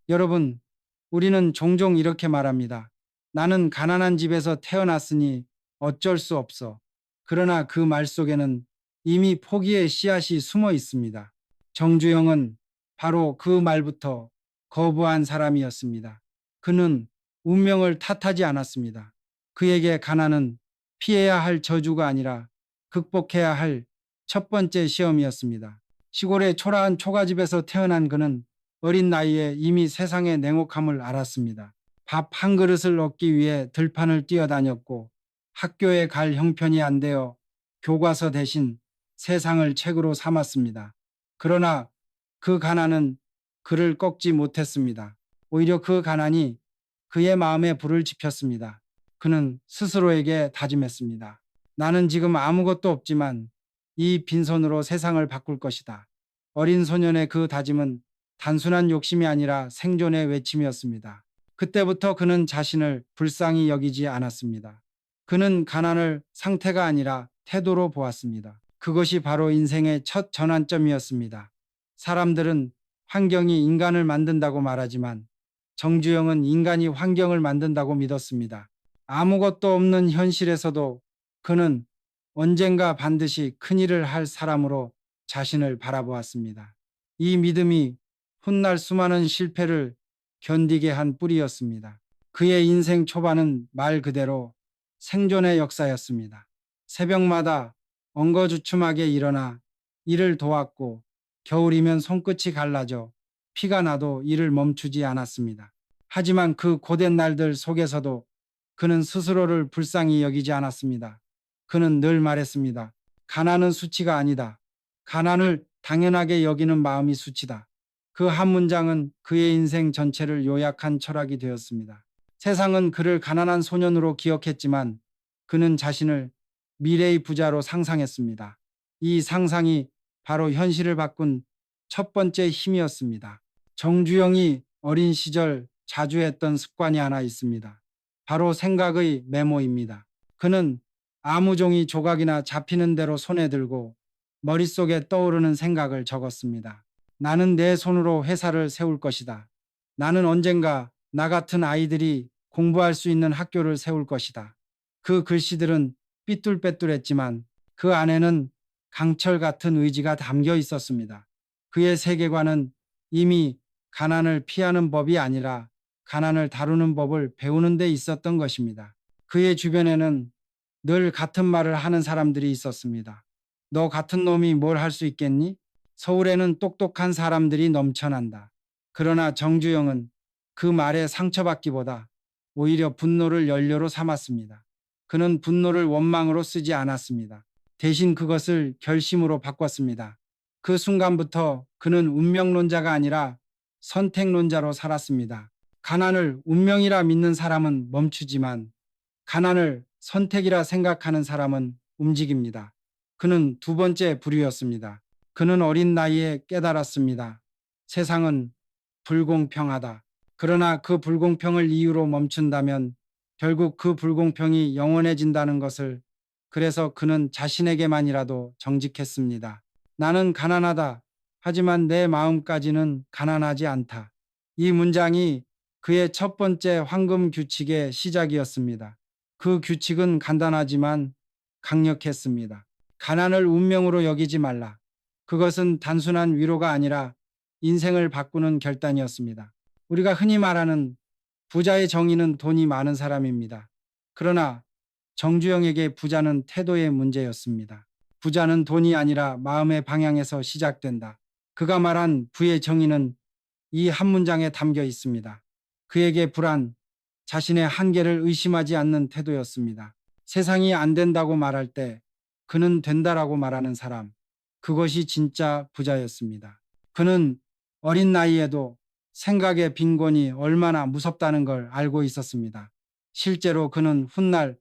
여러분, 우리는 종종 이렇게 말합니다. 나는 가난한 집에서 태어났으니 어쩔 수 없어. 그러나 그 말 속에는 이미 포기의 씨앗이 숨어 있습니다. 정주영은 바로 그 말부터 거부한 사람이었습니다. 그는 운명을 탓하지 않았습니다. 그에게 가난은 피해야 할 저주가 아니라 극복해야 할 첫 번째 시험이었습니다. 시골의 초라한 초가집에서 태어난 그는 어린 나이에 이미 세상의 냉혹함을 알았습니다. 밥 한 그릇을 얻기 위해 들판을 뛰어다녔고 학교에 갈 형편이 안 되어 교과서 대신 세상을 책으로 삼았습니다. 그러나 그 가난은 그를 꺾지 못했습니다. 오히려 그 가난이 그의 마음에 불을 지폈습니다. 그는 스스로에게 다짐했습니다. 나는 지금 아무것도 없지만 이 빈손으로 세상을 바꿀 것이다. 어린 소년의 그 다짐은 단순한 욕심이 아니라 생존의 외침이었습니다. 그때부터 그는 자신을 불쌍히 여기지 않았습니다. 그는 가난을 상태가 아니라 태도로 보았습니다. 그것이 바로 인생의 첫 전환점이었습니다. 사람들은 환경이 인간을 만든다고 말하지만 정주영은 인간이 환경을 만든다고 믿었습니다. 아무것도 없는 현실에서도 그는 언젠가 반드시 큰일을 할 사람으로 자신을 바라보았습니다. 이 믿음이 훗날 수많은 실패를 견디게 한 뿌리였습니다. 그의 인생 초반은 말 그대로 생존의 역사였습니다. 새벽마다 엉거주춤하게 일어나 일을 도왔고 겨울이면 손끝이 갈라져 피가 나도 일을 멈추지 않았습니다. 하지만 그 고된 날들 속에서도 그는 스스로를 불쌍히 여기지 않았습니다. 그는 늘 말했습니다. 가난은 수치가 아니다. 가난을 당연하게 여기는 마음이 수치다. 그 한 문장은 그의 인생 전체를 요약한 철학이 되었습니다. 세상은 그를 가난한 소년으로 기억했지만 그는 자신을 미래의 부자로 상상했습니다. 이 상상이 바로 현실을 바꾼 첫 번째 힘이었습니다. 정주영이 어린 시절 자주 했던 습관이 하나 있습니다. 바로 생각의 메모입니다. 그는 아무 종이 조각이나 잡히는 대로 손에 들고 머릿속에 떠오르는 생각을 적었습니다. 나는 내 손으로 회사를 세울 것이다. 나는 언젠가 나 같은 아이들이 공부할 수 있는 학교를 세울 것이다. 그 글씨들은 삐뚤빼뚤했지만 그 안에는 강철 같은 의지가 담겨 있었습니다. 그의 세계관은 이미 가난을 피하는 법이 아니라 가난을 다루는 법을 배우는 데 있었던 것입니다. 그의 주변에는 늘 같은 말을 하는 사람들이 있었습니다. 너 같은 놈이 뭘 할 수 있겠니? 서울에는 똑똑한 사람들이 넘쳐난다. 그러나 정주영은 그 말에 상처받기보다 오히려 분노를 연료로 삼았습니다. 그는 분노를 원망으로 쓰지 않았습니다. 대신 그것을 결심으로 바꿨습니다. 그 순간부터 그는 운명론자가 아니라 선택론자로 살았습니다. 가난을 운명이라 믿는 사람은 멈추지만 가난을 선택이라 생각하는 사람은 움직입니다. 그는 두 번째 부류였습니다. 그는 어린 나이에 깨달았습니다. 세상은 불공평하다. 그러나 그 불공평을 이유로 멈춘다면 결국 그 불공평이 영원해진다는 것을 그래서 그는 자신에게만이라도 정직했습니다. 나는 가난하다. 하지만 내 마음까지는 가난하지 않다. 이 문장이 그의 첫 번째 황금 규칙의 시작이었습니다. 그 규칙은 간단하지만 강력했습니다. 가난을 운명으로 여기지 말라. 그것은 단순한 위로가 아니라 인생을 바꾸는 결단이었습니다. 우리가 흔히 말하는 부자의 정의는 돈이 많은 사람입니다. 그러나 정주영에게 부자는 태도의 문제였습니다. 부자는 돈이 아니라 마음의 방향에서 시작된다. 그가 말한 부의 정의는 이 한 문장에 담겨 있습니다. 그에게 불안, 자신의 한계를 의심하지 않는 태도였습니다. 세상이 안 된다고 말할 때 그는 된다라고 말하는 사람, 그것이 진짜 부자였습니다. 그는 어린 나이에도 생각의 빈곤이 얼마나 무섭다는 걸 알고 있었습니다. 실제로 그는 훗날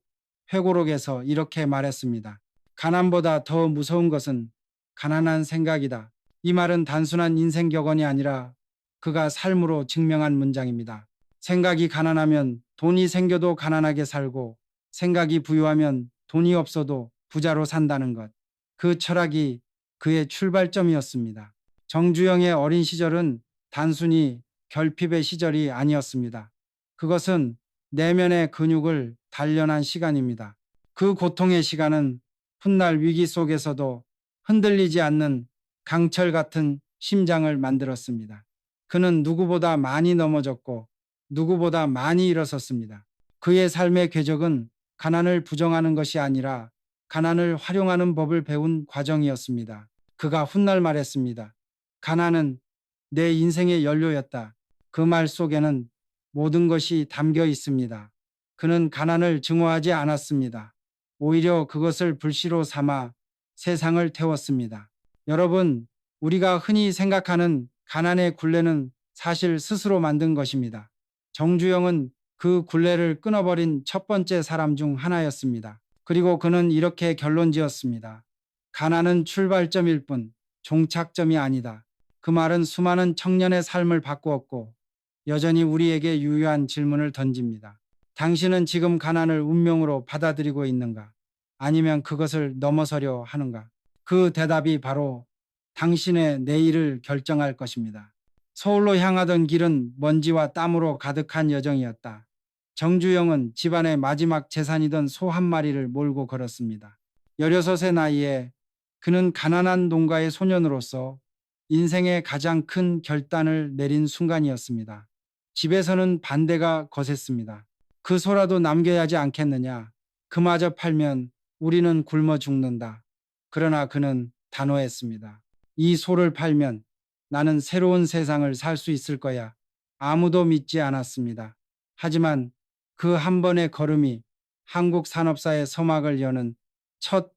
회고록에서 이렇게 말했습니다. 가난보다 더 무서운 것은 가난한 생각이다. 이 말은 단순한 인생 격언이 아니라 그가 삶으로 증명한 문장입니다. 생각이 가난하면 돈이 생겨도 가난하게 살고 생각이 부유하면 돈이 없어도 부자로 산다는 것. 그 철학이 그의 출발점이었습니다. 정주영의 어린 시절은 단순히 결핍의 시절이 아니었습니다. 그것은 내면의 근육을 단련한 시간입니다. 그 고통의 시간은 훗날 위기 속에서도 흔들리지 않는 강철 같은 심장을 만들었습니다. 그는 누구보다 많이 넘어졌고 누구보다 많이 일어섰습니다. 그의 삶의 궤적은 가난을 부정하는 것이 아니라 가난을 활용하는 법을 배운 과정이었습니다. 그가 훗날 말했습니다. 가난은 내 인생의 연료였다. 그 말 속에는 모든 것이 담겨 있습니다. 그는 가난을 증오하지 않았습니다. 오히려 그것을 불씨로 삼아 세상을 태웠습니다. 여러분, 우리가 흔히 생각하는 가난의 굴레는 사실 스스로 만든 것입니다. 정주영은 그 굴레를 끊어버린 첫 번째 사람 중 하나였습니다. 그리고 그는 이렇게 결론 지었습니다. 가난은 출발점일 뿐 종착점이 아니다. 그 말은 수많은 청년의 삶을 바꾸었고 여전히 우리에게 유효한 질문을 던집니다. 당신은 지금 가난을 운명으로 받아들이고 있는가? 아니면 그것을 넘어서려 하는가? 그 대답이 바로 당신의 내일을 결정할 것입니다. 서울로 향하던 길은 먼지와 땀으로 가득한 여정이었다. 정주영은 집안의 마지막 재산이던 소 한 마리를 몰고 걸었습니다. 16의 나이에 그는 가난한 농가의 소년으로서 인생의 가장 큰 결단을 내린 순간이었습니다. 집에서는 반대가 거셌습니다. 그 소라도 남겨야 하지 않겠느냐. 그마저 팔면 우리는 굶어 죽는다. 그러나 그는 단호했습니다. 이 소를 팔면 나는 새로운 세상을 살 수 있을 거야. 아무도 믿지 않았습니다. 하지만 그 한 번의 걸음이 한국 산업사의 서막을 여는 첫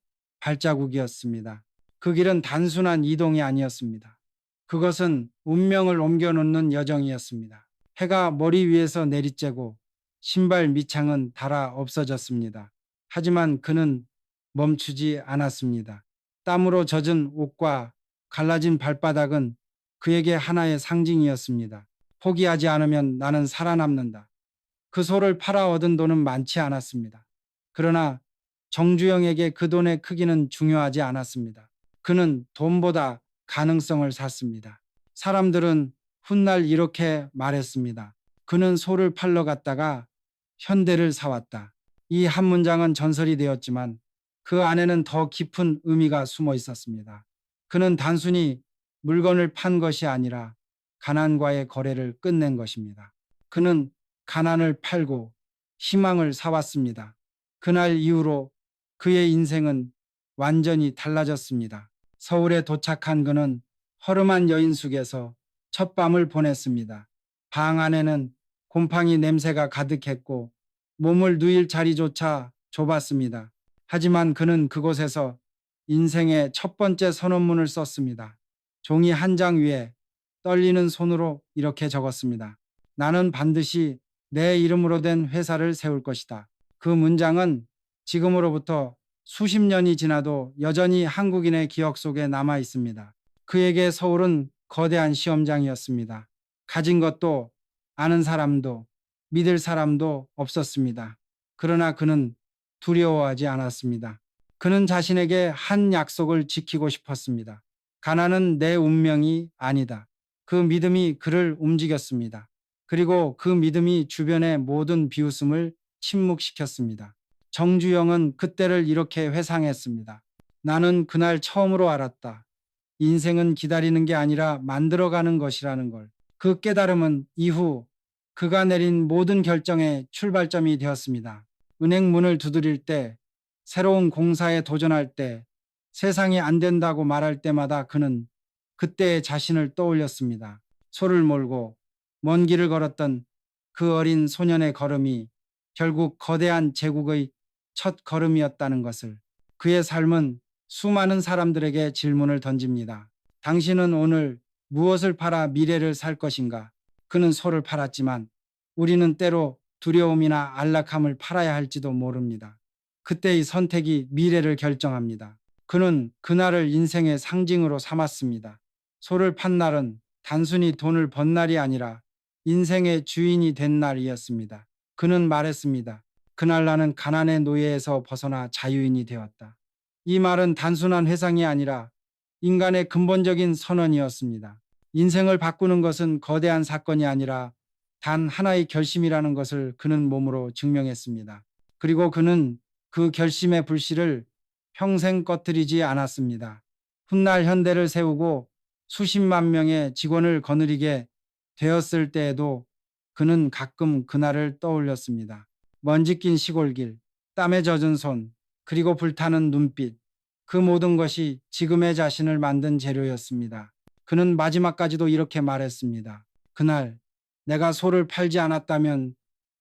발자국이었습니다. 그 길은 단순한 이동이 아니었습니다. 그것은 운명을 옮겨놓는 여정이었습니다. 해가 머리 위에서 내리쬐고 신발 밑창은 닳아 없어졌습니다. 하지만 그는 멈추지 않았습니다. 땀으로 젖은 옷과 갈라진 발바닥은 그에게 하나의 상징이었습니다. 포기하지 않으면 나는 살아남는다. 그 소를 팔아 얻은 돈은 많지 않았습니다. 그러나 정주영에게 그 돈의 크기는 중요하지 않았습니다. 그는 돈보다 가능성을 샀습니다. 사람들은 훗날 이렇게 말했습니다. 그는 소를 팔러 갔다가 현대를 사왔다. 이 한 문장은 전설이 되었지만 그 안에는 더 깊은 의미가 숨어 있었습니다. 그는 단순히 물건을 판 것이 아니라 가난과의 거래를 끝낸 것입니다. 그는 가난을 팔고 희망을 사왔습니다. 그날 이후로 그의 인생은 완전히 달라졌습니다. 서울에 도착한 그는 허름한 여인숙에서 첫 밤을 보냈습니다. 방 안에는 곰팡이 냄새가 가득했고 몸을 누일 자리조차 좁았습니다. 하지만 그는 그곳에서 인생의 첫 번째 선언문을 썼습니다. 종이 한 장 위에 떨리는 손으로 이렇게 적었습니다. 나는 반드시 내 이름으로 된 회사를 세울 것이다. 그 문장은 지금으로부터 수십 년이 지나도 여전히 한국인의 기억 속에 남아 있습니다. 그에게 서울은 거대한 시험장이었습니다. 가진 것도 아는 사람도 믿을 사람도 없었습니다. 그러나 그는 두려워하지 않았습니다. 그는 자신에게 한 약속을 지키고 싶었습니다. 가난은 내 운명이 아니다. 그 믿음이 그를 움직였습니다. 그리고 그 믿음이 주변의 모든 비웃음을 침묵시켰습니다. 정주영은 그때를 이렇게 회상했습니다. 나는 그날 처음으로 알았다. 인생은 기다리는 게 아니라 만들어가는 것이라는 걸. 그 깨달음은 이후 그가 내린 모든 결정의 출발점이 되었습니다. 은행 문을 두드릴 때, 새로운 공사에 도전할 때, 세상이 안 된다고 말할 때마다 그는 그때의 자신을 떠올렸습니다. 소를 몰고 먼 길을 걸었던 그 어린 소년의 걸음이 결국 거대한 제국의 첫 걸음이었다는 것을. 그의 삶은 수많은 사람들에게 질문을 던집니다. 당신은 오늘 무엇을 팔아 미래를 살 것인가? 그는 소를 팔았지만 우리는 때로 두려움이나 안락함을 팔아야 할지도 모릅니다. 그때의 선택이 미래를 결정합니다. 그는 그날을 인생의 상징으로 삼았습니다. 소를 판 날은 단순히 돈을 번 날이 아니라 인생의 주인이 된 날이었습니다. 그는 말했습니다. 그날 나는 가난의 노예에서 벗어나 자유인이 되었다. 이 말은 단순한 회상이 아니라 인간의 근본적인 선언이었습니다. 인생을 바꾸는 것은 거대한 사건이 아니라 단 하나의 결심이라는 것을 그는 몸으로 증명했습니다. 그리고 그는 그 결심의 불씨를 평생 꺼뜨리지 않았습니다. 훗날 현대를 세우고 수십만 명의 직원을 거느리게 되었을 때에도 그는 가끔 그날을 떠올렸습니다. 먼지 낀 시골길, 땀에 젖은 손, 그리고 불타는 눈빛. 그 모든 것이 지금의 자신을 만든 재료였습니다. 그는 마지막까지도 이렇게 말했습니다. 그날 내가 소를 팔지 않았다면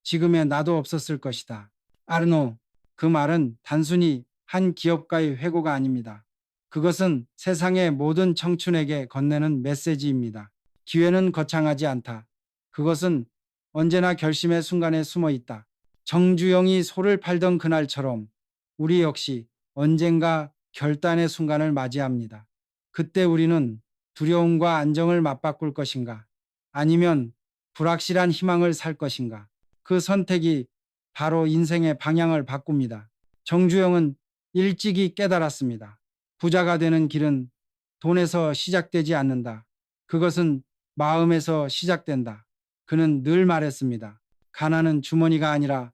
지금의 나도 없었을 것이다. 아르노, 그 말은 단순히 한 기업가의 회고가 아닙니다. 그것은 세상의 모든 청춘에게 건네는 메시지입니다. 기회는 거창하지 않다. 그것은 언제나 결심의 순간에 숨어 있다. 정주영이 소를 팔던 그날처럼 우리 역시 언젠가 결단의 순간을 맞이합니다. 그때 우리는 두려움과 안정을 맞바꿀 것인가? 아니면 불확실한 희망을 살 것인가? 그 선택이 바로 인생의 방향을 바꿉니다. 정주영은 일찍이 깨달았습니다. 부자가 되는 길은 돈에서 시작되지 않는다. 그것은 마음에서 시작된다. 그는 늘 말했습니다. 가난은 주머니가 아니라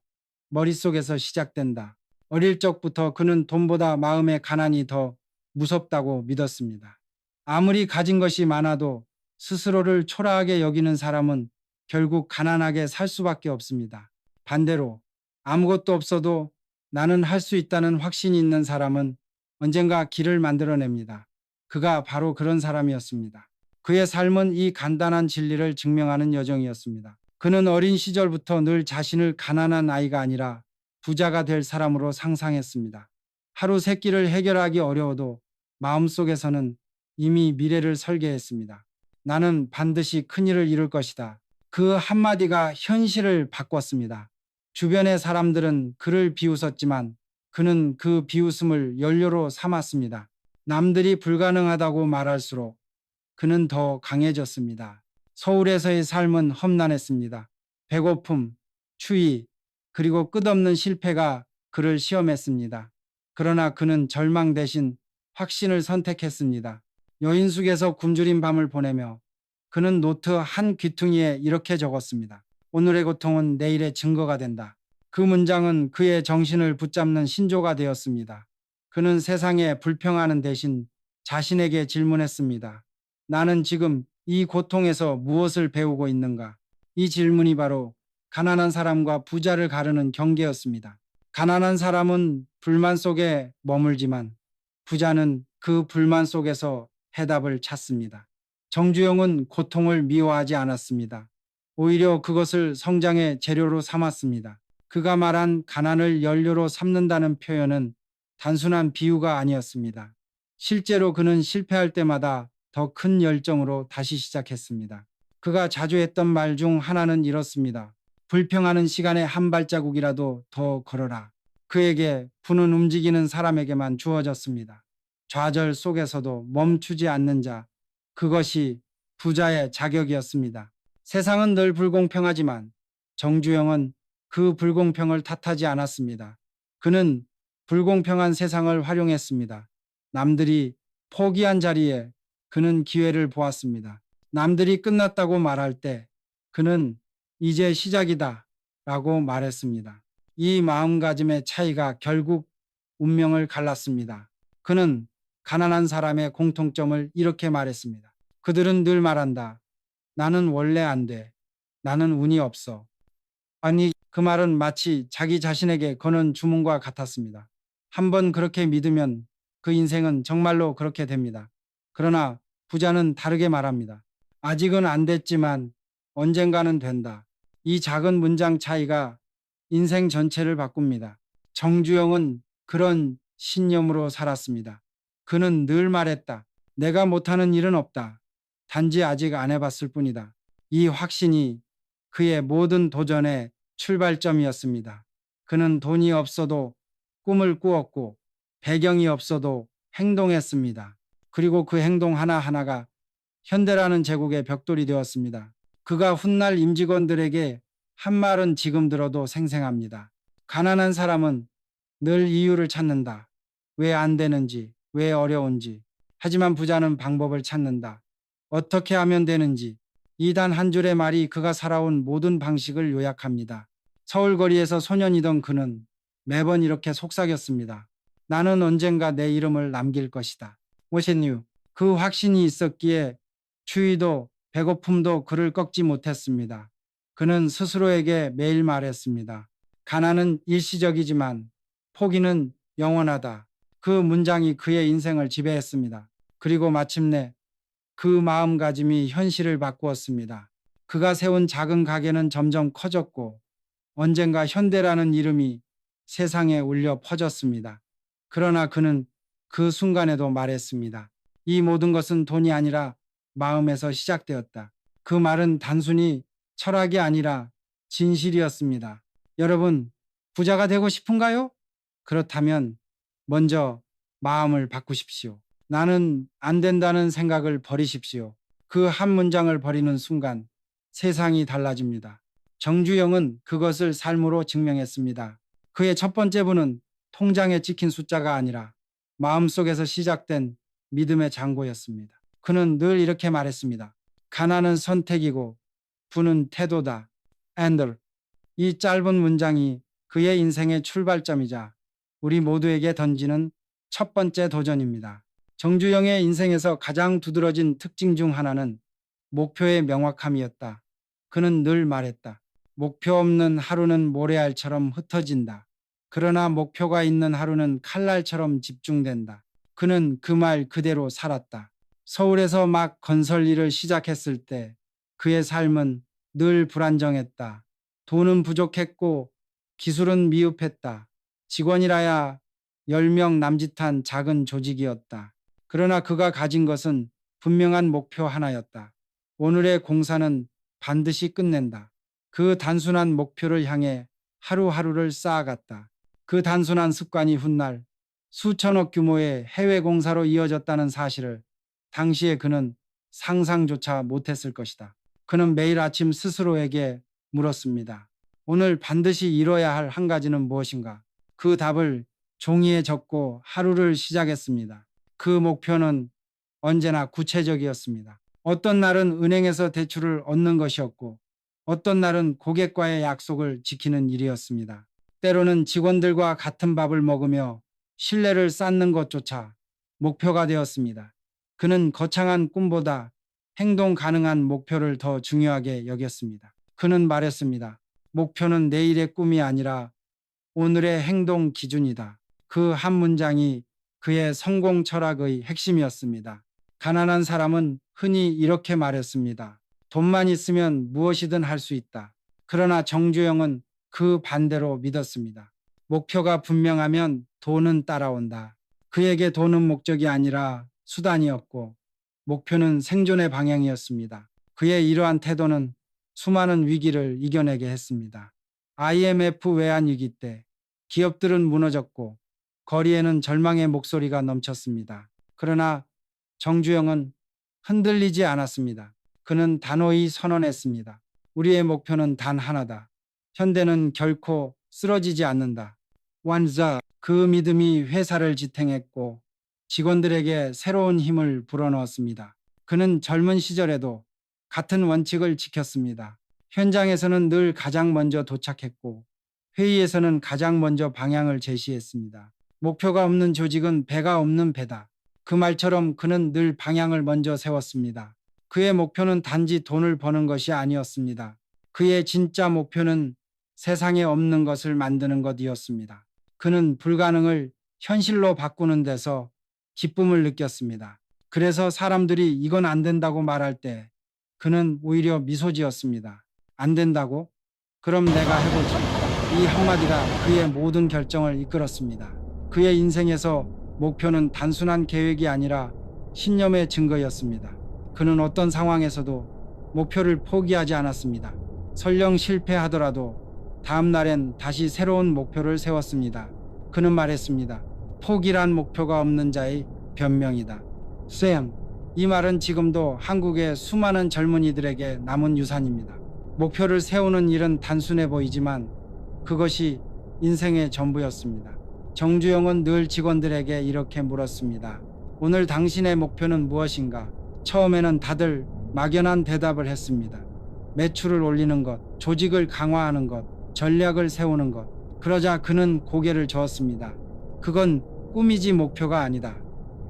머릿속에서 시작된다. 어릴 적부터 그는 돈보다 마음의 가난이 더 무섭다고 믿었습니다. 아무리 가진 것이 많아도 스스로를 초라하게 여기는 사람은 결국 가난하게 살 수밖에 없습니다. 반대로 아무것도 없어도 나는 할 수 있다는 확신이 있는 사람은 언젠가 길을 만들어냅니다. 그가 바로 그런 사람이었습니다. 그의 삶은 이 간단한 진리를 증명하는 여정이었습니다. 그는 어린 시절부터 늘 자신을 가난한 아이가 아니라 부자가 될 사람으로 상상했습니다. 하루 세 끼를 해결하기 어려워도 마음속에서는 이미 미래를 설계했습니다. 나는 반드시 큰일을 이룰 것이다. 그 한마디가 현실을 바꿨습니다. 주변의 사람들은 그를 비웃었지만 그는 그 비웃음을 연료로 삼았습니다. 남들이 불가능하다고 말할수록 그는 더 강해졌습니다. 서울에서의 삶은 험난했습니다. 배고픔, 추위, 그리고 끝없는 실패가 그를 시험했습니다. 그러나 그는 절망 대신 확신을 선택했습니다. 여인숙에서 굶주린 밤을 보내며 그는 노트 한 귀퉁이에 이렇게 적었습니다. 오늘의 고통은 내일의 증거가 된다. 그 문장은 그의 정신을 붙잡는 신조가 되었습니다. 그는 세상에 불평하는 대신 자신에게 질문했습니다. 나는 지금 이 고통에서 무엇을 배우고 있는가? 이 질문이 바로 가난한 사람과 부자를 가르는 경계였습니다. 가난한 사람은 불만 속에 머물지만 부자는 그 불만 속에서 해답을 찾습니다. 정주영은 고통을 미워하지 않았습니다. 오히려 그것을 성장의 재료로 삼았습니다. 그가 말한 가난을 연료로 삼는다는 표현은 단순한 비유가 아니었습니다. 실제로 그는 실패할 때마다 더 큰 열정으로 다시 시작했습니다. 그가 자주 했던 말 중 하나는 이렇습니다. 불평하는 시간에 한 발자국이라도 더 걸어라. 그에게 부는 움직이는 사람에게만 주어졌습니다. 좌절 속에서도 멈추지 않는 자, 그것이 부자의 자격이었습니다. 세상은 늘 불공평하지만 정주영은 그 불공평을 탓하지 않았습니다. 그는 불공평한 세상을 활용했습니다. 남들이 포기한 자리에 그는 기회를 보았습니다. 남들이 끝났다고 말할 때 그는 이제 시작이다 라고 말했습니다. 이 마음가짐의 차이가 결국 운명을 갈랐습니다. 그는 가난한 사람의 공통점을 이렇게 말했습니다. 그들은 늘 말한다. 나는 원래 안 돼. 나는 운이 없어. 아니, 그 말은 마치 자기 자신에게 거는 주문과 같았습니다. 한번 그렇게 믿으면 그 인생은 정말로 그렇게 됩니다. 그러나 부자는 다르게 말합니다. 아직은 안 됐지만 언젠가는 된다. 이 작은 문장 차이가 인생 전체를 바꿉니다. 정주영은 그런 신념으로 살았습니다. 그는 늘 말했다. 내가 못하는 일은 없다. 단지 아직 안 해봤을 뿐이다. 이 확신이 그의 모든 도전의 출발점이었습니다. 그는 돈이 없어도 꿈을 꾸었고 배경이 없어도 행동했습니다. 그리고 그 행동 하나하나가 현대라는 제국의 벽돌이 되었습니다. 그가 훗날 임직원들에게 한 말은 지금 들어도 생생합니다. 가난한 사람은 늘 이유를 찾는다. 왜 안 되는지, 왜 어려운지. 하지만 부자는 방법을 찾는다. 어떻게 하면 되는지 이 단 한 줄의 말이 그가 살아온 모든 방식을 요약합니다. 서울 거리에서 소년이던 그는 매번 이렇게 속삭였습니다. 나는 언젠가 내 이름을 남길 것이다. 오신유. 그 확신이 있었기에 추위도 배고픔도 그를 꺾지 못했습니다. 그는 스스로에게 매일 말했습니다. 가난은 일시적이지만 포기는 영원하다. 그 문장이 그의 인생을 지배했습니다. 그리고 마침내 그 마음가짐이 현실을 바꾸었습니다. 그가 세운 작은 가게는 점점 커졌고 언젠가 현대라는 이름이 세상에 울려 퍼졌습니다. 그러나 그는 그 순간에도 말했습니다. 이 모든 것은 돈이 아니라 마음에서 시작되었다. 그 말은 단순히 철학이 아니라 진실이었습니다. 여러분, 부자가 되고 싶은가요? 그렇다면 먼저 마음을 바꾸십시오. 나는 안 된다는 생각을 버리십시오. 그 한 문장을 버리는 순간 세상이 달라집니다. 정주영은 그것을 삶으로 증명했습니다. 그의 첫 번째 부는 통장에 찍힌 숫자가 아니라 마음속에서 시작된 믿음의 장고였습니다. 그는 늘 이렇게 말했습니다. 가난은 선택이고 부는 태도다. 앤들. 이 짧은 문장이 그의 인생의 출발점이자 우리 모두에게 던지는 첫 번째 도전입니다. 정주영의 인생에서 가장 두드러진 특징 중 하나는 목표의 명확함이었다. 그는 늘 말했다. 목표 없는 하루는 모래알처럼 흩어진다. 그러나 목표가 있는 하루는 칼날처럼 집중된다. 그는 그 말 그대로 살았다. 서울에서 막 건설 일을 시작했을 때 그의 삶은 늘 불안정했다. 돈은 부족했고 기술은 미흡했다. 직원이라야 10명 남짓한 작은 조직이었다. 그러나 그가 가진 것은 분명한 목표 하나였다. 오늘의 공사는 반드시 끝낸다. 그 단순한 목표를 향해 하루하루를 쌓아갔다. 그 단순한 습관이 훗날 수천억 규모의 해외 공사로 이어졌다는 사실을 당시에 그는 상상조차 못했을 것이다. 그는 매일 아침 스스로에게 물었습니다. 오늘 반드시 이뤄야 할 한 가지는 무엇인가? 그 답을 종이에 적고 하루를 시작했습니다. 그 목표는 언제나 구체적이었습니다. 어떤 날은 은행에서 대출을 얻는 것이었고 어떤 날은 고객과의 약속을 지키는 일이었습니다. 때로는 직원들과 같은 밥을 먹으며 신뢰를 쌓는 것조차 목표가 되었습니다. 그는 거창한 꿈보다 행동 가능한 목표를 더 중요하게 여겼습니다. 그는 말했습니다. 목표는 내일의 꿈이 아니라 오늘의 행동 기준이다. 그 한 문장이 그의 성공 철학의 핵심이었습니다. 가난한 사람은 흔히 이렇게 말했습니다. 돈만 있으면 무엇이든 할 수 있다. 그러나 정주영은 그 반대로 믿었습니다. 목표가 분명하면 돈은 따라온다. 그에게 돈은 목적이 아니라 수단이었고 목표는 생존의 방향이었습니다. 그의 이러한 태도는 수많은 위기를 이겨내게 했습니다. IMF 외환위기 때 기업들은 무너졌고 거리에는 절망의 목소리가 넘쳤습니다. 그러나 정주영은 흔들리지 않았습니다. 그는 단호히 선언했습니다. 우리의 목표는 단 하나다. 현대는 결코 쓰러지지 않는다. 완자. 그 믿음이 회사를 지탱했고 직원들에게 새로운 힘을 불어넣었습니다. 그는 젊은 시절에도 같은 원칙을 지켰습니다. 현장에서는 늘 가장 먼저 도착했고 회의에서는 가장 먼저 방향을 제시했습니다. 목표가 없는 조직은 배가 없는 배다. 그 말처럼 그는 늘 방향을 먼저 세웠습니다. 그의 목표는 단지 돈을 버는 것이 아니었습니다. 그의 진짜 목표는 세상에 없는 것을 만드는 것이었습니다. 그는 불가능을 현실로 바꾸는 데서 기쁨을 느꼈습니다. 그래서 사람들이 이건 안 된다고 말할 때 그는 오히려 미소 지었습니다. 안 된다고? 그럼 내가 해보지. 이 한마디가 그의 모든 결정을 이끌었습니다. 그의 인생에서 목표는 단순한 계획이 아니라 신념의 증거였습니다. 그는 어떤 상황에서도 목표를 포기하지 않았습니다. 설령 실패하더라도 다음 날엔 다시 새로운 목표를 세웠습니다. 그는 말했습니다. 포기란 목표가 없는 자의 변명이다. 쌤, 이 말은 지금도 한국의 수많은 젊은이들에게 남은 유산입니다. 목표를 세우는 일은 단순해 보이지만 그것이 인생의 전부였습니다. 정주영은 늘 직원들에게 이렇게 물었습니다. 오늘 당신의 목표는 무엇인가? 처음에는 다들 막연한 대답을 했습니다. 매출을 올리는 것, 조직을 강화하는 것, 전략을 세우는 것. 그러자 그는 고개를 저었습니다. 그건 꿈이지 목표가 아니다.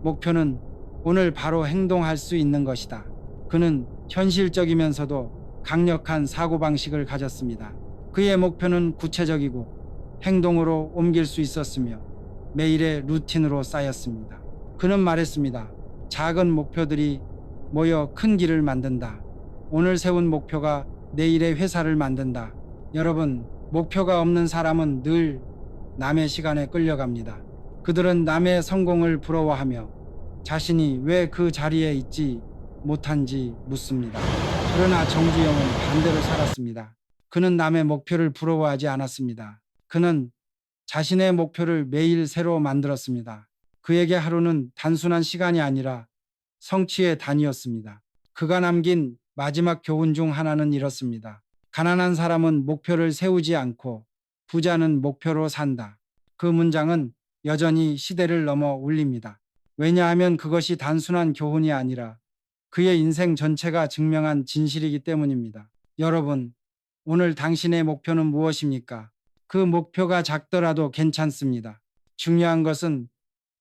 목표는 오늘 바로 행동할 수 있는 것이다. 그는 현실적이면서도 강력한 사고방식을 가졌습니다. 그의 목표는 구체적이고 행동으로 옮길 수 있었으며 매일의 루틴으로 쌓였습니다. 그는 말했습니다. 작은 목표들이 모여 큰 길을 만든다. 오늘 세운 목표가 내일의 회사를 만든다. 여러분, 목표가 없는 사람은 늘 남의 시간에 끌려갑니다. 그들은 남의 성공을 부러워하며 자신이 왜 그 자리에 있지 못한지 묻습니다. 그러나 정주영은 반대로 살았습니다. 그는 남의 목표를 부러워하지 않았습니다. 그는 자신의 목표를 매일 새로 만들었습니다. 그에게 하루는 단순한 시간이 아니라 성취의 단위였습니다. 그가 남긴 마지막 교훈 중 하나는 이렇습니다. 가난한 사람은 목표를 세우지 않고 부자는 목표로 산다. 그 문장은 여전히 시대를 넘어 울립니다. 왜냐하면 그것이 단순한 교훈이 아니라 그의 인생 전체가 증명한 진실이기 때문입니다. 여러분, 오늘 당신의 목표는 무엇입니까? 그 목표가 작더라도 괜찮습니다. 중요한 것은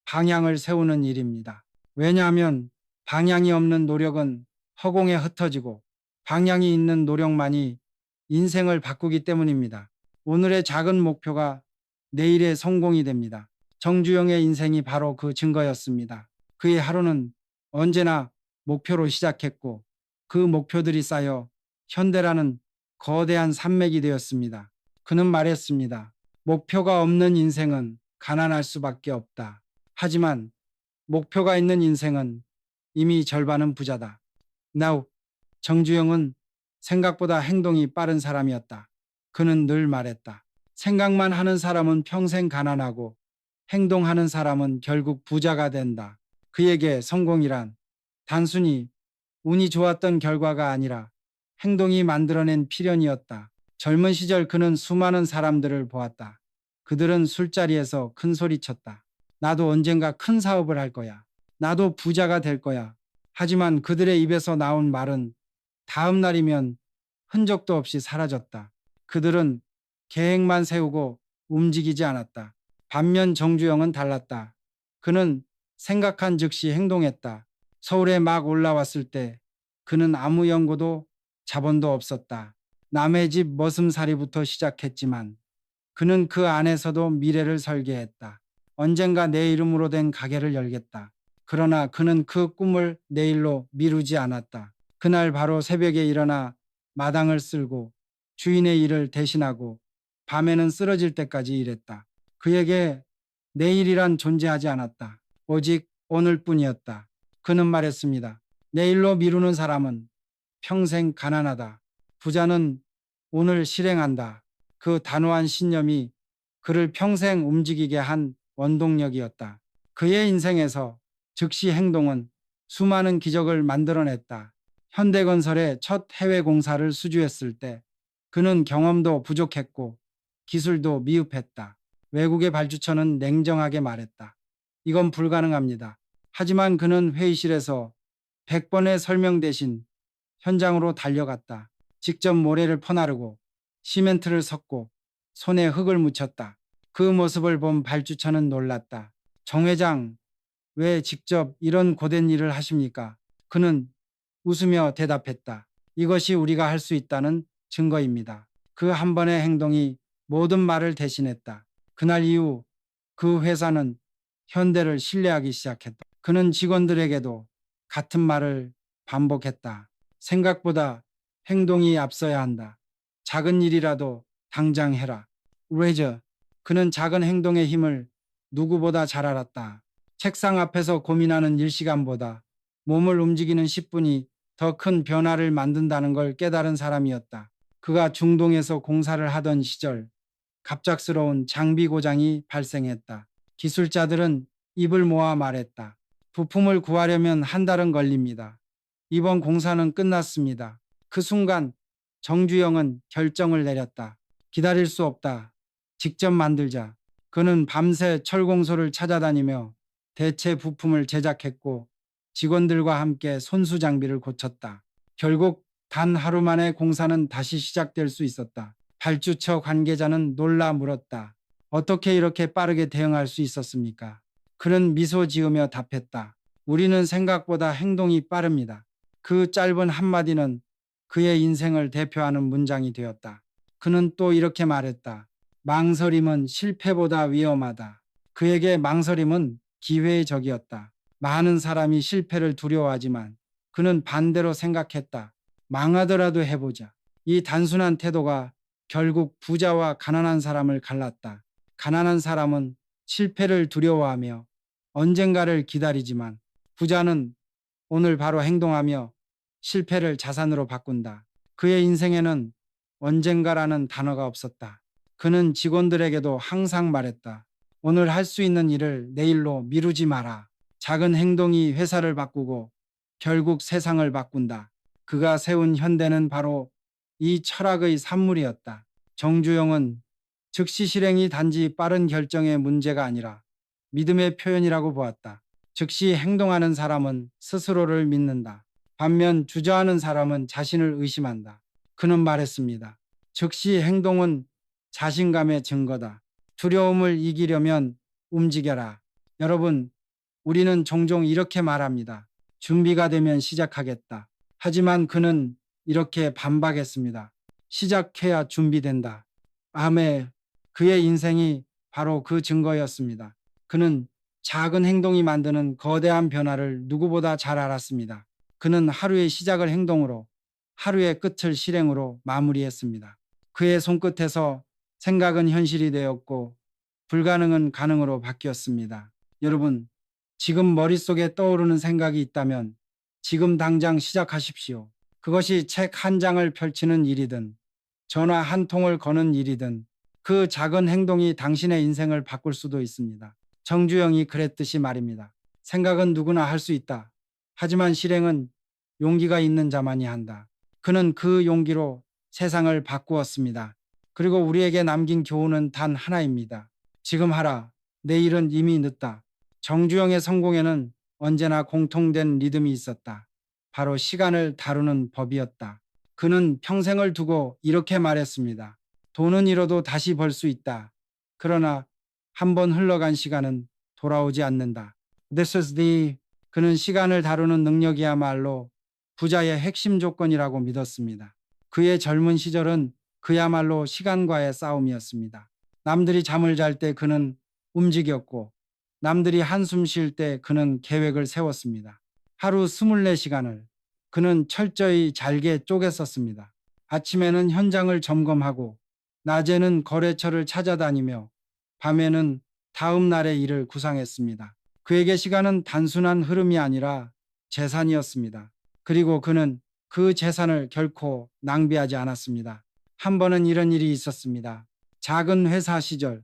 방향을 세우는 일입니다. 왜냐하면 방향이 없는 노력은 허공에 흩어지고 방향이 있는 노력만이 인생을 바꾸기 때문입니다. 오늘의 작은 목표가 내일의 성공이 됩니다. 정주영의 인생이 바로 그 증거였습니다. 그의 하루는 언제나 목표로 시작했고 그 목표들이 쌓여 현대라는 거대한 산맥이 되었습니다. 그는 말했습니다. 목표가 없는 인생은 가난할 수밖에 없다. 하지만 목표가 있는 인생은 이미 절반은 부자다. Now, 정주영은 생각보다 행동이 빠른 사람이었다. 그는 늘 말했다. 생각만 하는 사람은 평생 가난하고 행동하는 사람은 결국 부자가 된다. 그에게 성공이란 단순히 운이 좋았던 결과가 아니라 행동이 만들어낸 필연이었다. 젊은 시절 그는 수많은 사람들을 보았다. 그들은 술자리에서 큰 소리 쳤다. 나도 언젠가 큰 사업을 할 거야. 나도 부자가 될 거야. 하지만 그들의 입에서 나온 말은 다음 날이면 흔적도 없이 사라졌다. 그들은 계획만 세우고 움직이지 않았다. 반면 정주영은 달랐다. 그는 생각한 즉시 행동했다. 서울에 막 올라왔을 때 그는 아무 연고도 자본도 없었다. 남의 집 머슴살이부터 시작했지만 그는 그 안에서도 미래를 설계했다. 언젠가 내 이름으로 된 가게를 열겠다. 그러나 그는 그 꿈을 내일로 미루지 않았다. 그날 바로 새벽에 일어나 마당을 쓸고 주인의 일을 대신하고 밤에는 쓰러질 때까지 일했다. 그에게 내일이란 존재하지 않았다. 오직 오늘뿐이었다. 그는 말했습니다. 내일로 미루는 사람은 평생 가난하다. 부자는 오늘 실행한다. 그 단호한 신념이 그를 평생 움직이게 한 원동력이었다. 그의 인생에서 즉시 행동은 수많은 기적을 만들어냈다. 현대건설의 첫 해외 공사를 수주했을 때 그는 경험도 부족했고 기술도 미흡했다. 외국의 발주처는 냉정하게 말했다. 이건 불가능합니다. 하지만 그는 회의실에서 100번의 설명 대신 현장으로 달려갔다. 직접 모래를 퍼나르고 시멘트를 섞고 손에 흙을 묻혔다. 그 모습을 본 발주처는 놀랐다. 정 회장, 왜 직접 이런 고된 일을 하십니까? 그는 웃으며 대답했다. 이것이 우리가 할 수 있다는 증거입니다. 그 한 번의 행동이 모든 말을 대신했다. 그날 이후 그 회사는 현대를 신뢰하기 시작했다. 그는 직원들에게도 같은 말을 반복했다. 생각보다 행동이 앞서야 한다. 작은 일이라도 당장 해라. 레저, 그는 작은 행동의 힘을 누구보다 잘 알았다. 책상 앞에서 고민하는 1시간보다 몸을 움직이는 10분이 더 큰 변화를 만든다는 걸 깨달은 사람이었다. 그가 중동에서 공사를 하던 시절 갑작스러운 장비 고장이 발생했다. 기술자들은 입을 모아 말했다. 부품을 구하려면 한 달은 걸립니다. 이번 공사는 끝났습니다. 그 순간 정주영은 결정을 내렸다. 기다릴 수 없다. 직접 만들자. 그는 밤새 철공소를 찾아다니며 대체 부품을 제작했고 직원들과 함께 손수 장비를 고쳤다. 결국 단 하루 만에 공사는 다시 시작될 수 있었다. 발주처 관계자는 놀라 물었다. 어떻게 이렇게 빠르게 대응할 수 있었습니까? 그는 미소 지으며 답했다. 우리는 생각보다 행동이 빠릅니다. 그 짧은 한마디는 그의 인생을 대표하는 문장이 되었다. 그는 또 이렇게 말했다. 망설임은 실패보다 위험하다. 그에게 망설임은 기회의 적이었다. 많은 사람이 실패를 두려워하지만 그는 반대로 생각했다. 망하더라도 해보자. 이 단순한 태도가 결국 부자와 가난한 사람을 갈랐다. 가난한 사람은 실패를 두려워하며 언젠가를 기다리지만 부자는 오늘 바로 행동하며 실패를 자산으로 바꾼다. 그의 인생에는 언젠가라는 단어가 없었다. 그는 직원들에게도 항상 말했다. 오늘 할 수 있는 일을 내일로 미루지 마라. 작은 행동이 회사를 바꾸고 결국 세상을 바꾼다. 그가 세운 현대는 바로 이 철학의 산물이었다. 정주영은 즉시 실행이 단지 빠른 결정의 문제가 아니라 믿음의 표현이라고 보았다. 즉시 행동하는 사람은 스스로를 믿는다. 반면 주저하는 사람은 자신을 의심한다. 그는 말했습니다. 즉시 행동은 자신감의 증거다. 두려움을 이기려면 움직여라. 여러분, 우리는 종종 이렇게 말합니다. 준비가 되면 시작하겠다. 하지만 그는 이렇게 반박했습니다. 시작해야 준비된다. 아멘. 그의 인생이 바로 그 증거였습니다. 그는 작은 행동이 만드는 거대한 변화를 누구보다 잘 알았습니다. 그는 하루의 시작을 행동으로, 하루의 끝을 실행으로 마무리했습니다. 그의 손끝에서 생각은 현실이 되었고, 불가능은 가능으로 바뀌었습니다. 여러분, 지금 머릿속에 떠오르는 생각이 있다면 지금 당장 시작하십시오. 그것이 책 한 장을 펼치는 일이든, 전화 한 통을 거는 일이든, 그 작은 행동이 당신의 인생을 바꿀 수도 있습니다. 정주영이 그랬듯이 말입니다. 생각은 누구나 할 수 있다. 하지만 실행은 용기가 있는 자만이 한다. 그는 그 용기로 세상을 바꾸었습니다. 그리고 우리에게 남긴 교훈은 단 하나입니다. 지금 하라. 내일은 이미 늦다. 정주영의 성공에는 언제나 공통된 리듬이 있었다. 바로 시간을 다루는 법이었다. 그는 평생을 두고 이렇게 말했습니다. 돈은 잃어도 다시 벌 수 있다. 그러나 한 번 흘러간 시간은 돌아오지 않는다. This is the 그는 시간을 다루는 능력이야말로 부자의 핵심 조건이라고 믿었습니다. 그의 젊은 시절은 그야말로 시간과의 싸움이었습니다. 남들이 잠을 잘 때 그는 움직였고 남들이 한숨 쉴 때 그는 계획을 세웠습니다. 하루 24시간을 그는 철저히 잘게 쪼갰었습니다. 아침에는 현장을 점검하고 낮에는 거래처를 찾아다니며 밤에는 다음 날의 일을 구상했습니다. 그에게 시간은 단순한 흐름이 아니라 재산이었습니다. 그리고 그는 그 재산을 결코 낭비하지 않았습니다. 한 번은 이런 일이 있었습니다. 작은 회사 시절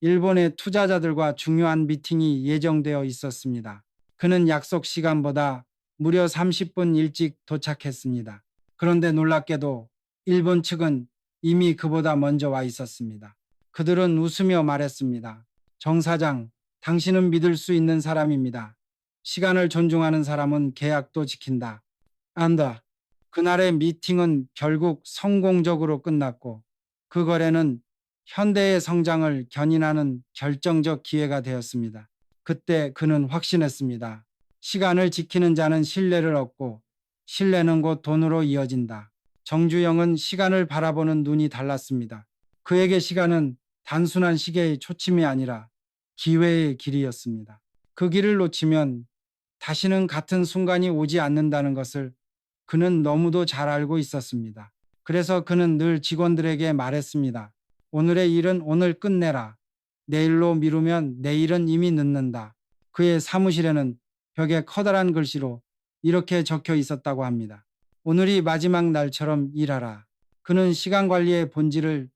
일본의 투자자들과 중요한 미팅이 예정되어 있었습니다. 그는 약속 시간보다 무려 30분 일찍 도착했습니다. 그런데 놀랍게도 일본 측은 이미 그보다 먼저 와 있었습니다. 그들은 웃으며 말했습니다. 정 사장, 당신은 믿을 수 있는 사람입니다. 시간을 존중하는 사람은 계약도 지킨다. 안다. 그날의 미팅은 결국 성공적으로 끝났고 그 거래는 현대의 성장을 견인하는 결정적 기회가 되었습니다. 그때 그는 확신했습니다. 시간을 지키는 자는 신뢰를 얻고 신뢰는 곧 돈으로 이어진다. 정주영은 시간을 바라보는 눈이 달랐습니다. 그에게 시간은 단순한 시계의 초침이 아니라 기회의 길이었습니다. 그 길을 놓치면 다시는 같은 순간이 오지 않는다는 것을 그는 너무도 잘 알고 있었습니다. 그래서 그는 늘 직원들에게 말했습니다. 오늘의 일은 오늘 끝내라. 내일로 미루면 내일은 이미 늦는다. 그의 사무실에는 벽에 커다란 글씨로 이렇게 적혀 있었다고 합니다. 오늘이 마지막 날처럼 일하라. 그는 시간 관리의 본질을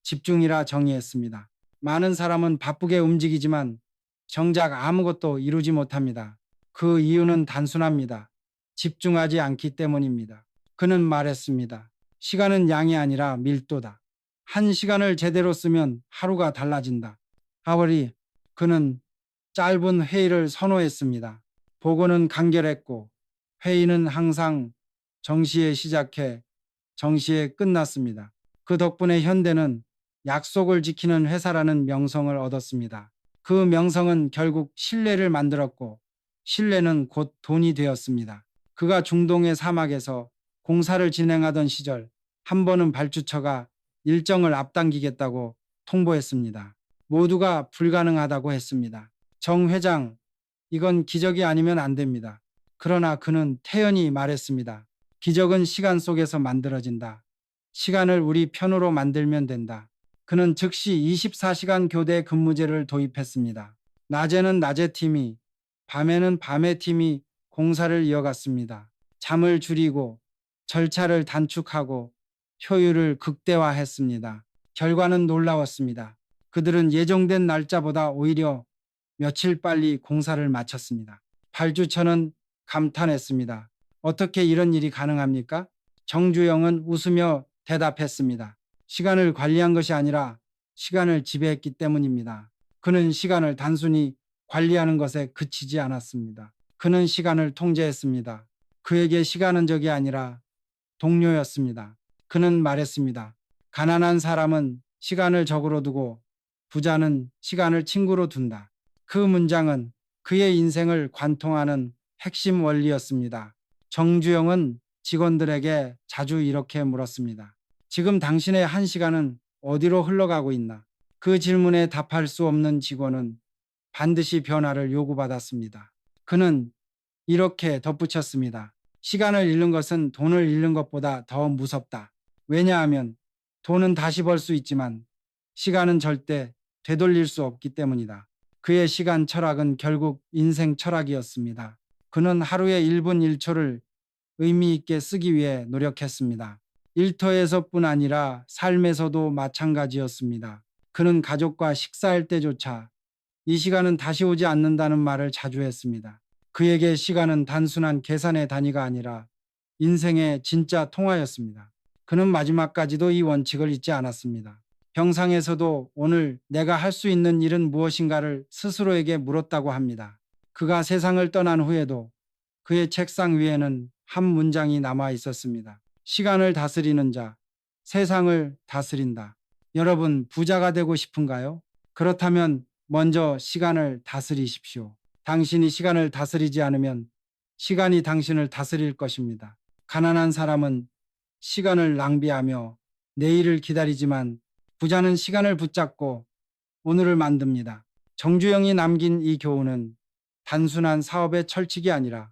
집중이라 정의했습니다. 많은 사람은 바쁘게 움직이지만 정작 아무것도 이루지 못합니다. 그 이유는 단순합니다. 집중하지 않기 때문입니다. 그는 말했습니다. 시간은 양이 아니라 밀도다. 한 시간을 제대로 쓰면 하루가 달라진다. 하월이 그는 짧은 회의를 선호했습니다. 보고는 간결했고 회의는 항상 정시에 시작해 정시에 끝났습니다. 그 덕분에 현대는 약속을 지키는 회사라는 명성을 얻었습니다. 그 명성은 결국 신뢰를 만들었고 신뢰는 곧 돈이 되었습니다. 그가 중동의 사막에서 공사를 진행하던 시절 한 번은 발주처가 일정을 앞당기겠다고 통보했습니다. 모두가 불가능하다고 했습니다. 정 회장, 이건 기적이 아니면 안 됩니다. 그러나 그는 태연히 말했습니다. 기적은 시간 속에서 만들어진다. 시간을 우리 편으로 만들면 된다. 그는 즉시 24시간 교대 근무제를 도입했습니다. 낮에는 낮의 팀이, 밤에는 밤의 팀이 공사를 이어갔습니다. 잠을 줄이고 절차를 단축하고 효율을 극대화했습니다. 결과는 놀라웠습니다. 그들은 예정된 날짜보다 오히려 며칠 빨리 공사를 마쳤습니다. 발주처는 감탄했습니다. 어떻게 이런 일이 가능합니까? 정주영은 웃으며 대답했습니다. 시간을 관리한 것이 아니라 시간을 지배했기 때문입니다. 그는 시간을 단순히 관리하는 것에 그치지 않았습니다. 그는 시간을 통제했습니다. 그에게 시간은 적이 아니라 동료였습니다. 그는 말했습니다. 가난한 사람은 시간을 적으로 두고 부자는 시간을 친구로 둔다. 그 문장은 그의 인생을 관통하는 핵심 원리였습니다. 정주영은 직원들에게 자주 이렇게 물었습니다. 지금 당신의 한 시간은 어디로 흘러가고 있나? 그 질문에 답할 수 없는 직원은 반드시 변화를 요구받았습니다. 그는 이렇게 덧붙였습니다. 시간을 잃는 것은 돈을 잃는 것보다 더 무섭다. 왜냐하면 돈은 다시 벌 수 있지만 시간은 절대 되돌릴 수 없기 때문이다. 그의 시간 철학은 결국 인생 철학이었습니다. 그는 하루에 1분 1초를 의미 있게 쓰기 위해 노력했습니다. 일터에서뿐 아니라 삶에서도 마찬가지였습니다. 그는 가족과 식사할 때조차 이 시간은 다시 오지 않는다는 말을 자주 했습니다. 그에게 시간은 단순한 계산의 단위가 아니라 인생의 진짜 통화였습니다. 그는 마지막까지도 이 원칙을 잊지 않았습니다. 병상에서도 오늘 내가 할 수 있는 일은 무엇인가를 스스로에게 물었다고 합니다. 그가 세상을 떠난 후에도 그의 책상 위에는 한 문장이 남아 있었습니다. 시간을 다스리는 자, 세상을 다스린다. 여러분, 부자가 되고 싶은가요? 그렇다면 먼저 시간을 다스리십시오. 당신이 시간을 다스리지 않으면 시간이 당신을 다스릴 것입니다. 가난한 사람은 시간을 낭비하며 내일을 기다리지만 부자는 시간을 붙잡고 오늘을 만듭니다. 정주영이 남긴 이 교훈은 단순한 사업의 철칙이 아니라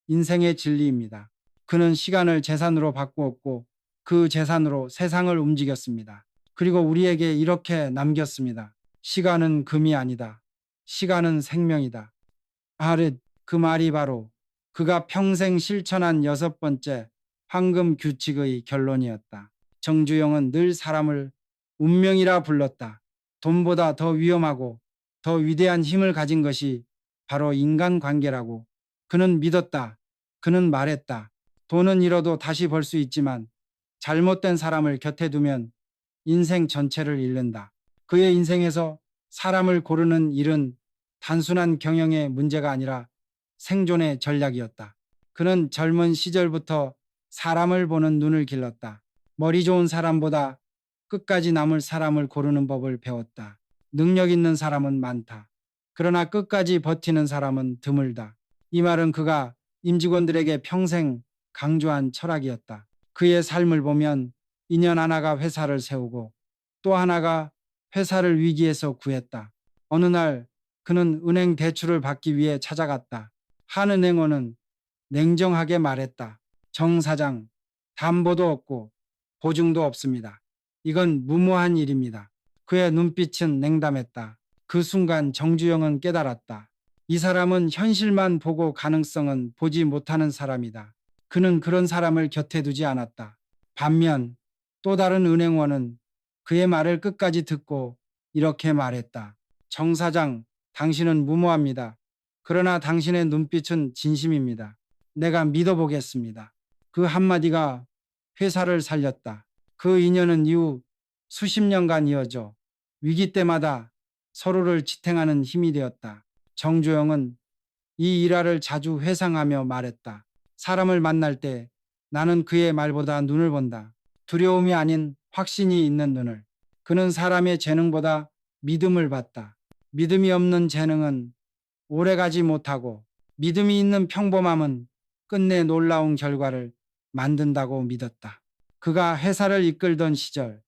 인생의 진리입니다. 그는 시간을 재산으로 바꾸었고 그 재산으로 세상을 움직였습니다. 그리고 우리에게 이렇게 남겼습니다. 시간은 금이 아니다. 시간은 생명이다. 아랫 그 말이 바로 그가 평생 실천한 6번째 황금 규칙의 결론이었다. 정주영은 늘 사람을 운명이라 불렀다. 돈보다 더 위험하고 더 위대한 힘을 가진 것이 바로 인간관계라고 그는 믿었다. 그는 말했다. 돈은 잃어도 다시 벌 수 있지만 잘못된 사람을 곁에 두면 인생 전체를 잃는다. 그의 인생에서 사람을 고르는 일은 단순한 경영의 문제가 아니라 생존의 전략이었다. 그는 젊은 시절부터 사람을 보는 눈을 길렀다. 머리 좋은 사람보다 끝까지 남을 사람을 고르는 법을 배웠다. 능력 있는 사람은 많다. 그러나 끝까지 버티는 사람은 드물다. 이 말은 그가 임직원들에게 평생 강조한 철학이었다. 그의 삶을 보면 인연 하나가 회사를 세우고 또 하나가 회사를 위기에서 구했다. 어느 날 그는 은행 대출을 받기 위해 찾아갔다. 한 은행원은 냉정하게 말했다. 정 사장, 담보도 없고 보증도 없습니다. 이건 무모한 일입니다. 그의 눈빛은 냉담했다. 그 순간 정주영은 깨달았다. 이 사람은 현실만 보고 가능성은 보지 못하는 사람이다. 그는 그런 사람을 곁에 두지 않았다. 반면 또 다른 은행원은 그의 말을 끝까지 듣고 이렇게 말했다. 정 사장, 당신은 무모합니다. 그러나 당신의 눈빛은 진심입니다. 내가 믿어보겠습니다. 그 한마디가 회사를 살렸다. 그 인연은 이후 수십 년간 이어져 위기 때마다 서로를 지탱하는 힘이 되었다. 정주영은 이 일화를 자주 회상하며 말했다. 사람을 만날 때 나는 그의 말보다 눈을 본다. 두려움이 아닌 확신이 있는 눈을. 그는 사람의 재능보다 믿음을 봤다. 믿음이 없는 재능은 오래가지 못하고 믿음이 있는 평범함은 끝내 놀라운 결과를 만든다고 믿었다. 그가 회사를 이끌던 시절,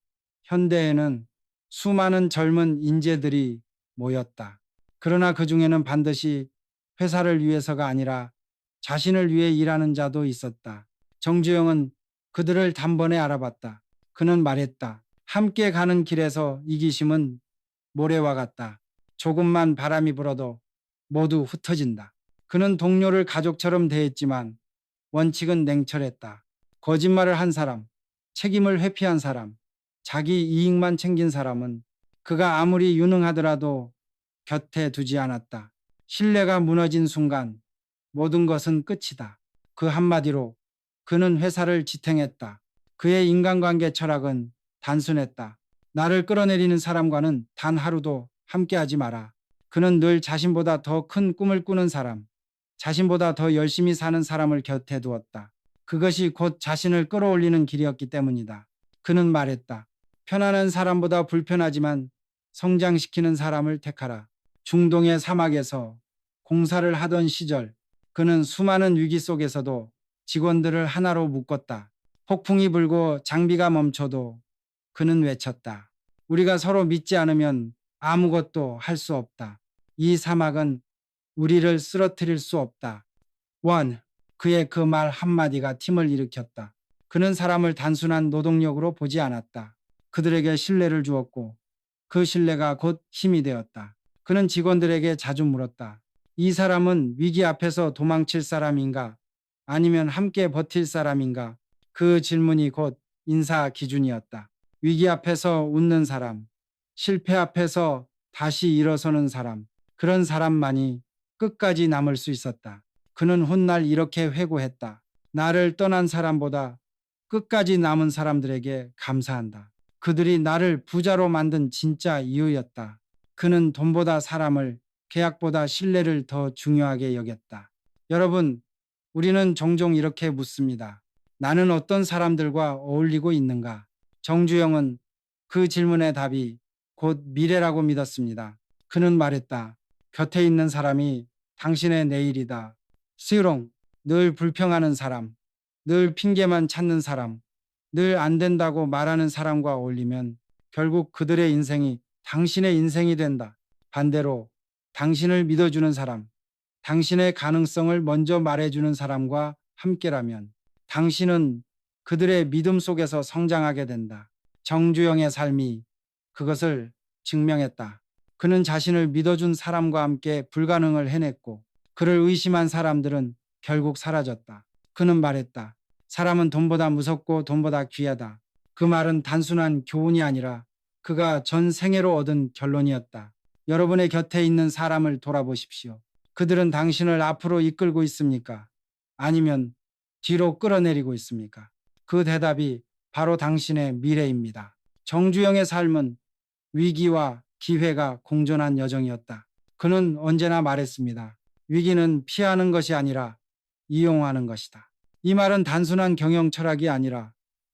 현대에는 수많은 젊은 인재들이 모였다. 그러나 그 중에는 반드시 회사를 위해서가 아니라 자신을 위해 일하는 자도 있었다. 정주영은 그들을 단번에 알아봤다. 그는 말했다. 함께 가는 길에서 이기심은 모래와 같다. 조금만 바람이 불어도 모두 흩어진다. 그는 동료를 가족처럼 대했지만 원칙은 냉철했다. 거짓말을 한 사람, 책임을 회피한 사람, 자기 이익만 챙긴 사람은 그가 아무리 유능하더라도 곁에 두지 않았다. 신뢰가 무너진 순간 모든 것은 끝이다. 그 한마디로 그는 회사를 지탱했다. 그의 인간관계 철학은 단순했다. 나를 끌어내리는 사람과는 단 하루도 함께하지 마라. 그는 늘 자신보다 더 큰 꿈을 꾸는 사람, 자신보다 더 열심히 사는 사람을 곁에 두었다. 그것이 곧 자신을 끌어올리는 길이었기 때문이다. 그는 말했다. 편안한 사람보다 불편하지만 성장시키는 사람을 택하라. 중동의 사막에서 공사를 하던 시절, 그는 수많은 위기 속에서도 직원들을 하나로 묶었다. 폭풍이 불고 장비가 멈춰도 그는 외쳤다. 우리가 서로 믿지 않으면 아무것도 할 수 없다. 이 사막은 우리를 쓰러뜨릴 수 없다. 원, 그의 그 말 한마디가 팀을 일으켰다. 그는 사람을 단순한 노동력으로 보지 않았다. 그들에게 신뢰를 주었고 그 신뢰가 곧 힘이 되었다. 그는 직원들에게 자주 물었다. 이 사람은 위기 앞에서 도망칠 사람인가? 아니면 함께 버틸 사람인가? 그 질문이 곧 인사 기준이었다. 위기 앞에서 웃는 사람, 실패 앞에서 다시 일어서는 사람, 그런 사람만이 끝까지 남을 수 있었다. 그는 훗날 이렇게 회고했다. 나를 떠난 사람보다 끝까지 남은 사람들에게 감사한다. 그들이 나를 부자로 만든 진짜 이유였다. 그는 돈보다 사람을, 계약보다 신뢰를 더 중요하게 여겼다. 여러분, 우리는 종종 이렇게 묻습니다. 나는 어떤 사람들과 어울리고 있는가? 정주영은 그 질문의 답이 곧 미래라고 믿었습니다. 그는 말했다. 곁에 있는 사람이 당신의 내일이다. 수용, 늘 불평하는 사람, 늘 핑계만 찾는 사람, 늘 안 된다고 말하는 사람과 어울리면 결국 그들의 인생이 당신의 인생이 된다. 반대로 당신을 믿어주는 사람, 당신의 가능성을 먼저 말해주는 사람과 함께라면 당신은 그들의 믿음 속에서 성장하게 된다. 정주영의 삶이 그것을 증명했다. 그는 자신을 믿어준 사람과 함께 불가능을 해냈고 그를 의심한 사람들은 결국 사라졌다. 그는 말했다. 사람은 돈보다 무섭고 돈보다 귀하다. 그 말은 단순한 교훈이 아니라 그가 전 생애로 얻은 결론이었다. 여러분의 곁에 있는 사람을 돌아보십시오. 그들은 당신을 앞으로 이끌고 있습니까? 아니면 뒤로 끌어내리고 있습니까? 그 대답이 바로 당신의 미래입니다. 정주영의 삶은 위기와 기회가 공존한 여정이었다. 그는 언제나 말했습니다. 위기는 피하는 것이 아니라 이용하는 것이다. 이 말은 단순한 경영 철학이 아니라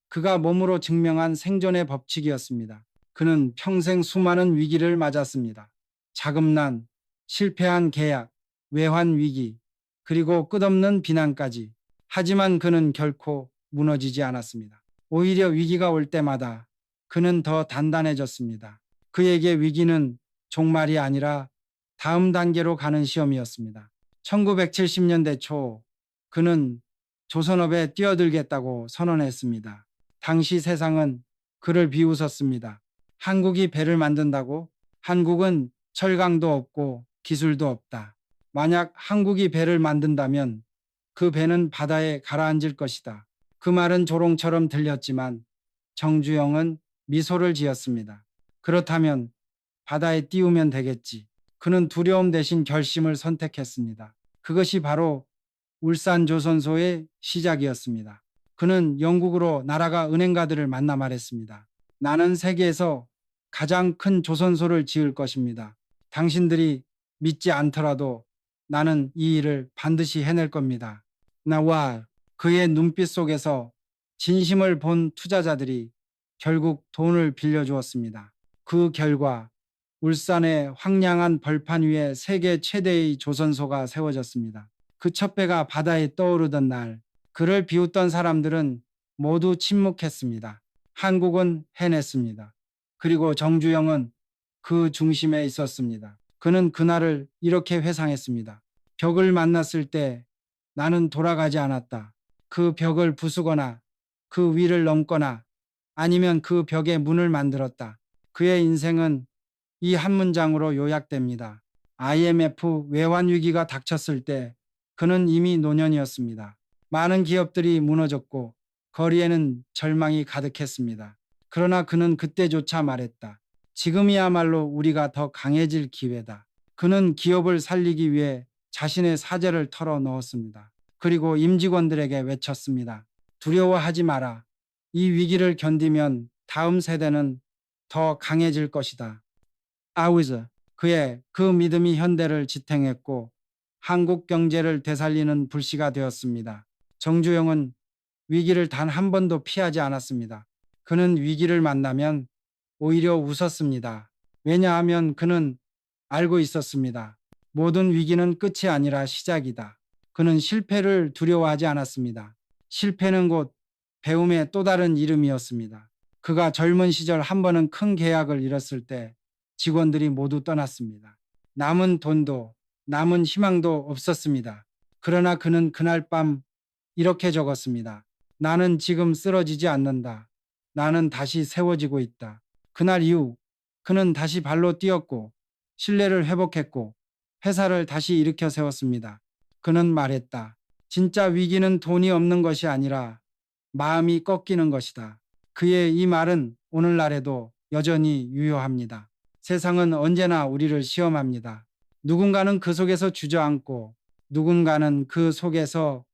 그가 몸으로 증명한 생존의 법칙이었습니다. 그는 평생 수많은 위기를 맞았습니다. 자금난, 실패한 계약, 외환 위기, 그리고 끝없는 비난까지. 하지만 그는 결코 무너지지 않았습니다. 오히려 위기가 올 때마다 그는 더 단단해졌습니다. 그에게 위기는 종말이 아니라 다음 단계로 가는 시험이었습니다. 1970년대 초 그는 조선업에 뛰어들겠다고 선언했습니다. 당시 세상은 그를 비웃었습니다. 한국이 배를 만든다고? 한국은 철강도 없고 기술도 없다. 만약 한국이 배를 만든다면 그 배는 바다에 가라앉을 것이다. 그 말은 조롱처럼 들렸지만 정주영은 미소를 지었습니다. 그렇다면 바다에 띄우면 되겠지. 그는 두려움 대신 결심을 선택했습니다. 그것이 바로 울산조선소의 시작이었습니다. 그는 영국으로 날아가 은행가들을 만나 말했습니다. 나는 세계에서 가장 큰 조선소를 지을 것입니다. 당신들이 믿지 않더라도 나는 이 일을 반드시 해낼 겁니다. 나와 그의 눈빛 속에서 진심을 본 투자자들이 결국 돈을 빌려주었습니다. 그 결과 울산의 황량한 벌판 위에 세계 최대의 조선소가 세워졌습니다. 그 첫 배가 바다에 떠오르던 날, 그를 비웃던 사람들은 모두 침묵했습니다. 한국은 해냈습니다. 그리고 정주영은 그 중심에 있었습니다. 그는 그날을 이렇게 회상했습니다. 벽을 만났을 때 나는 돌아가지 않았다. 그 벽을 부수거나 그 위를 넘거나 아니면 그 벽에 문을 만들었다. 그의 인생은 이 한 문장으로 요약됩니다. IMF 외환 위기가 닥쳤을 때 그는 이미 노년이었습니다. 많은 기업들이 무너졌고 거리에는 절망이 가득했습니다. 그러나 그는 그때조차 말했다. 지금이야말로 우리가 더 강해질 기회다. 그는 기업을 살리기 위해 자신의 사재를 털어 넣었습니다. 그리고 임직원들에게 외쳤습니다. 두려워하지 마라. 이 위기를 견디면 다음 세대는 더 강해질 것이다. 아우즈, 그의 그 믿음이 현대를 지탱했고 한국 경제를 되살리는 불씨가 되었습니다. 정주영은 위기를 단 한 번도 피하지 않았습니다. 그는 위기를 만나면 오히려 웃었습니다. 왜냐하면 그는 알고 있었습니다. 모든 위기는 끝이 아니라 시작이다. 그는 실패를 두려워하지 않았습니다. 실패는 곧 배움의 또 다른 이름이었습니다. 그가 젊은 시절 한 번은 큰 계약을 잃었을 때 직원들이 모두 떠났습니다. 남은 돈도 남은 희망도 없었습니다. 그러나 그는 그날 밤 이렇게 적었습니다. 나는 지금 쓰러지지 않는다. 나는 다시 세워지고 있다. 그날 이후 그는 다시 발로 뛰었고 신뢰를 회복했고 회사를 다시 일으켜 세웠습니다. 그는 말했다. 진짜 위기는 돈이 없는 것이 아니라 마음이 꺾이는 것이다. 그의 이 말은 오늘날에도 여전히 유효합니다. 세상은 언제나 우리를 시험합니다. 누군가는 그 속에서 주저앉고 누군가는 그 속에서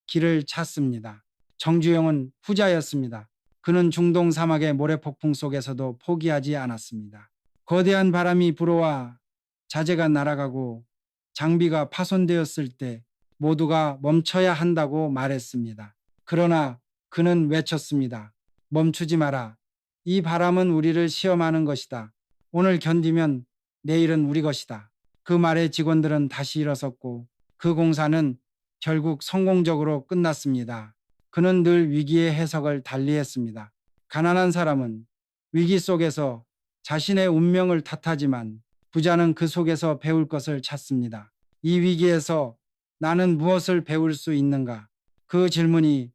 길을 찾습니다. 정주영은 후자였습니다. 그는 중동 사막의 모래폭풍 속에서도 포기하지 않았습니다. 거대한 바람이 불어와 자재가 날아가고 장비가 파손되었을 때 모두가 멈춰야 한다고 말했습니다. 그러나 그는 외쳤습니다. 멈추지 마라. 이 바람은 우리를 시험하는 것이다. 오늘 견디면 내일은 우리 것이다. 그 말에 직원들은 다시 일어섰고 그 공사는 결국 성공적으로 끝났습니다. 그는 늘 위기의 해석을 달리했습니다. 가난한 사람은 위기 속에서 자신의 운명을 탓하지만 부자는 그 속에서 배울 것을 찾습니다. 이 위기에서 나는 무엇을 배울 수 있는가? 그 질문이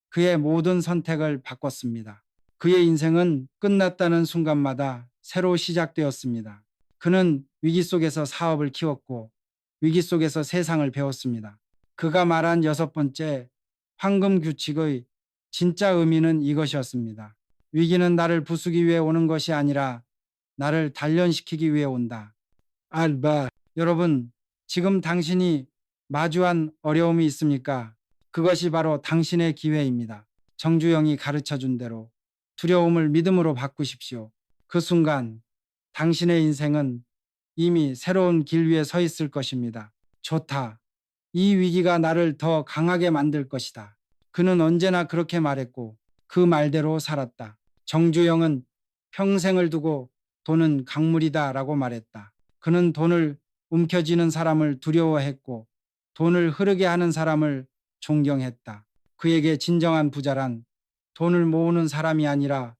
그의 모든 선택을 바꿨습니다. 그의 인생은 끝났다는 순간마다 새로 시작되었습니다. 그는 위기 속에서 사업을 키웠고 위기 속에서 세상을 배웠습니다. 그가 말한 여섯 번째 황금 규칙의 진짜 의미는 이것이었습니다. 위기는 나를 부수기 위해 오는 것이 아니라 나를 단련시키기 위해 온다. 알바, 여러분, 지금 당신이 마주한 어려움이 있습니까? 그것이 바로 당신의 기회입니다. 정주영이 가르쳐 준 대로 두려움을 믿음으로 바꾸십시오. 그 순간 당신의 인생은 이미 새로운 길 위에 서 있을 것입니다. 좋다. 이 위기가 나를 더 강하게 만들 것이다. 그는 언제나 그렇게 말했고 그 말대로 살았다. 정주영은 평생을 두고 돈은 강물이다 라고 말했다. 그는 돈을 움켜쥐는 사람을 두려워했고 돈을 흐르게 하는 사람을 존경했다. 그에게 진정한 부자란 돈을 모으는 사람이 아니라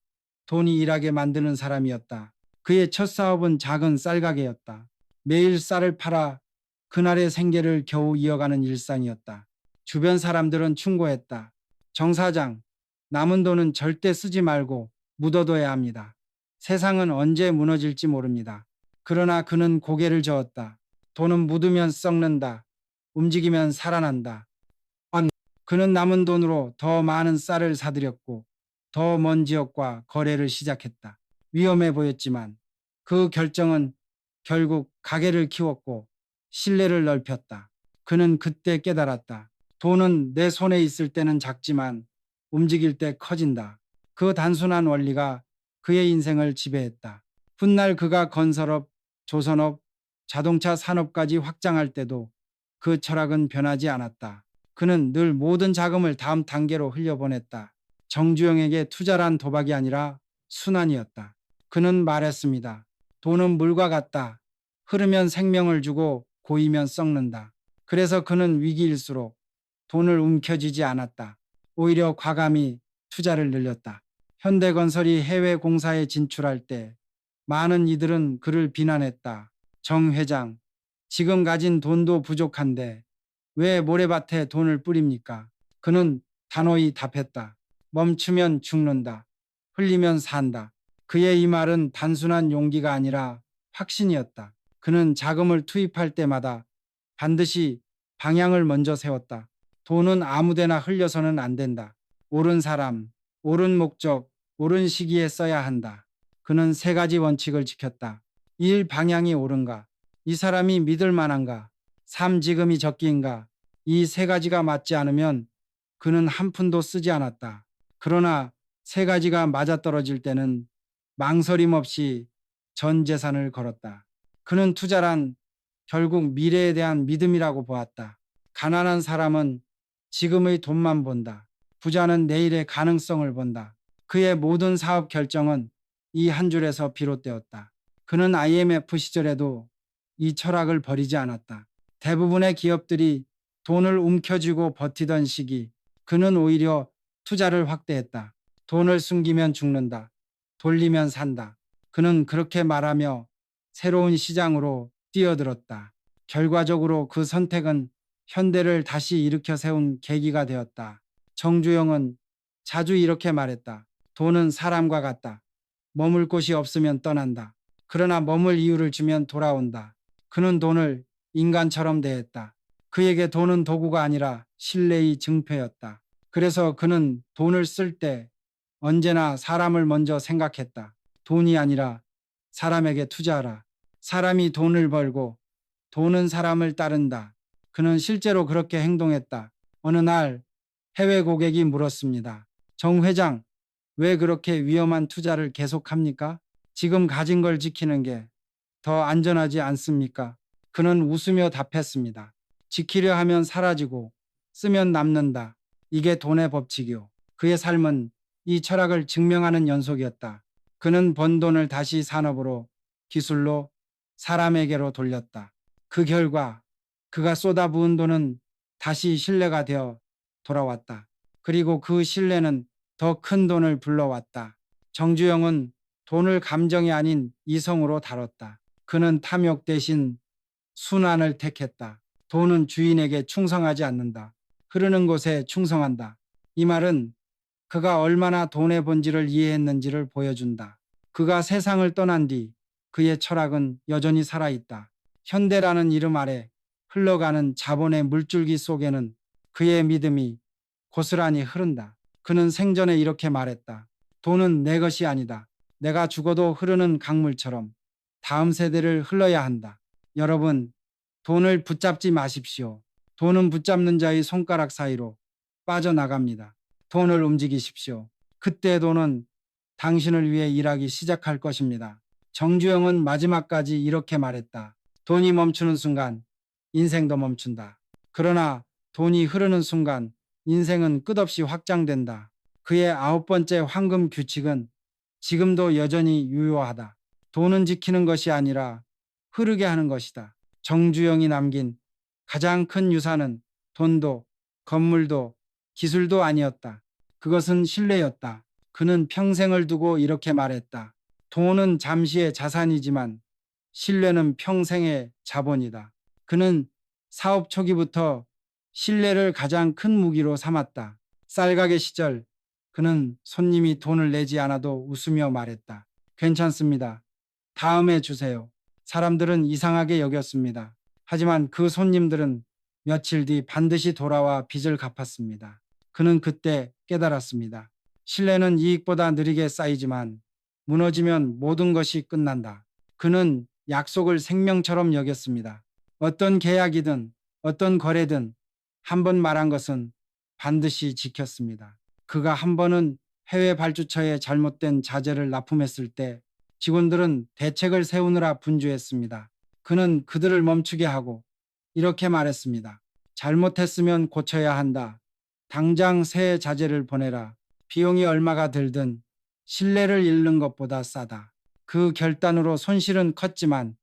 돈이 일하게 만드는 사람이었다. 그의 첫 사업은 작은 쌀가게였다. 매일 쌀을 팔아 그날의 생계를 겨우 이어가는 일상이었다. 주변 사람들은 충고했다. 정 사장, 남은 돈은 절대 쓰지 말고 묻어둬야 합니다. 세상은 언제 무너질지 모릅니다. 그러나 그는 고개를 저었다. 돈은 묻으면 썩는다. 움직이면 살아난다. 그는 남은 돈으로 더 많은 쌀을 사들였고 더 먼 지역과 거래를 시작했다. 위험해 보였지만 그 결정은 결국 가게를 키웠고 신뢰를 넓혔다. 그는 그때 깨달았다. 돈은 내 손에 있을 때는 작지만 움직일 때 커진다. 그 단순한 원리가 그의 인생을 지배했다. 훗날 그가 건설업, 조선업, 자동차 산업까지 확장할 때도 그 철학은 변하지 않았다. 그는 늘 모든 자금을 다음 단계로 흘려보냈다. 정주영에게 투자란 도박이 아니라 순환이었다. 그는 말했습니다. 돈은 물과 같다. 흐르면 생명을 주고 고이면 썩는다. 그래서 그는 위기일수록 돈을 움켜쥐지 않았다. 오히려 과감히 투자를 늘렸다. 현대건설이 해외 공사에 진출할 때 많은 이들은 그를 비난했다. 정 회장, 지금 가진 돈도 부족한데 왜 모래밭에 돈을 뿌립니까? 그는 단호히 답했다. 멈추면 죽는다. 흘리면 산다. 그의 이 말은 단순한 용기가 아니라 확신이었다. 그는 자금을 투입할 때마다 반드시 방향을 먼저 세웠다. 돈은 아무데나 흘려서는 안 된다. 옳은 사람, 옳은 목적, 옳은 시기에 써야 한다. 그는 세 가지 원칙을 지켰다. 일 방향이 옳은가? 이 사람이 믿을 만한가? 삶 지금이 적기인가? 이 세 가지가 맞지 않으면 그는 한 푼도 쓰지 않았다. 그러나 세 가지가 맞아떨어질 때는 망설임 없이 전 재산을 걸었다. 그는 투자란 결국 미래에 대한 믿음이라고 보았다. 가난한 사람은 지금의 돈만 본다. 부자는 내일의 가능성을 본다. 그의 모든 사업 결정은 이 한 줄에서 비롯되었다. 그는 IMF 시절에도 이 철학을 버리지 않았다. 대부분의 기업들이 돈을 움켜쥐고 버티던 시기, 그는 오히려 투자를 확대했다. 돈을 숨기면 죽는다. 돌리면 산다. 그는 그렇게 말하며 새로운 시장으로 뛰어들었다. 결과적으로 그 선택은 현대를 다시 일으켜 세운 계기가 되었다. 정주영은 자주 이렇게 말했다. 돈은 사람과 같다. 머물 곳이 없으면 떠난다. 그러나 머물 이유를 주면 돌아온다. 그는 돈을 인간처럼 대했다. 그에게 돈은 도구가 아니라 신뢰의 증표였다. 그래서 그는 돈을 쓸 때 언제나 사람을 먼저 생각했다. 돈이 아니라 사람에게 투자하라. 사람이 돈을 벌고 돈은 사람을 따른다. 그는 실제로 그렇게 행동했다. 어느 날 해외 고객이 물었습니다. 정 회장, 왜 그렇게 위험한 투자를 계속합니까? 지금 가진 걸 지키는 게 더 안전하지 않습니까? 그는 웃으며 답했습니다. 지키려 하면 사라지고 쓰면 남는다. 이게 돈의 법칙이요. 그의 삶은 이 철학을 증명하는 연속이었다. 그는 번 돈을 다시 산업으로, 기술로, 사람에게로 돌렸다. 그 결과 그가 쏟아부은 돈은 다시 신뢰가 되어 돌아왔다. 그리고 그 신뢰는 더 큰 돈을 불러왔다. 정주영은 돈을 감정이 아닌 이성으로 다뤘다. 그는 탐욕 대신 순환을 택했다. 돈은 주인에게 충성하지 않는다. 흐르는 곳에 충성한다. 이 말은 그가 얼마나 돈의 본질을 이해했는지를 보여준다. 그가 세상을 떠난 뒤 그의 철학은 여전히 살아있다. 현대라는 이름 아래 흘러가는 자본의 물줄기 속에는 그의 믿음이 고스란히 흐른다. 그는 생전에 이렇게 말했다. 돈은 내 것이 아니다. 내가 죽어도 흐르는 강물처럼 다음 세대를 흘러야 한다. 여러분, 돈을 붙잡지 마십시오. 돈은 붙잡는 자의 손가락 사이로 빠져나갑니다. 돈을 움직이십시오. 그때 돈은 당신을 위해 일하기 시작할 것입니다. 정주영은 마지막까지 이렇게 말했다. 돈이 멈추는 순간 인생도 멈춘다. 그러나 돈이 흐르는 순간 인생은 끝없이 확장된다. 그의 아홉 번째 황금 규칙은 지금도 여전히 유효하다. 돈은 지키는 것이 아니라 흐르게 하는 것이다. 정주영이 남긴 가장 큰 유산은 돈도 건물도 기술도 아니었다. 그것은 신뢰였다. 그는 평생을 두고 이렇게 말했다. 돈은 잠시의 자산이지만 신뢰는 평생의 자본이다. 그는 사업 초기부터 신뢰를 가장 큰 무기로 삼았다. 쌀가게 시절 그는 손님이 돈을 내지 않아도 웃으며 말했다. 괜찮습니다. 다음에 주세요. 사람들은 이상하게 여겼습니다. 하지만 그 손님들은 며칠 뒤 반드시 돌아와 빚을 갚았습니다. 그는 그때 깨달았습니다. 신뢰는 이익보다 느리게 쌓이지만 무너지면 모든 것이 끝난다. 그는 약속을 생명처럼 여겼습니다. 어떤 계약이든 어떤 거래든 한 번 말한 것은 반드시 지켰습니다. 그가 한 번은 해외 발주처에 잘못된 자재를 납품했을 때 직원들은 대책을 세우느라 분주했습니다. 그는 그들을 멈추게 하고 이렇게 말했습니다. 잘못했으면 고쳐야 한다. 당장 새 자재를 보내라. 비용이 얼마가 들든 신뢰를 잃는 것보다 싸다. 그 결단으로 손실은 컸지만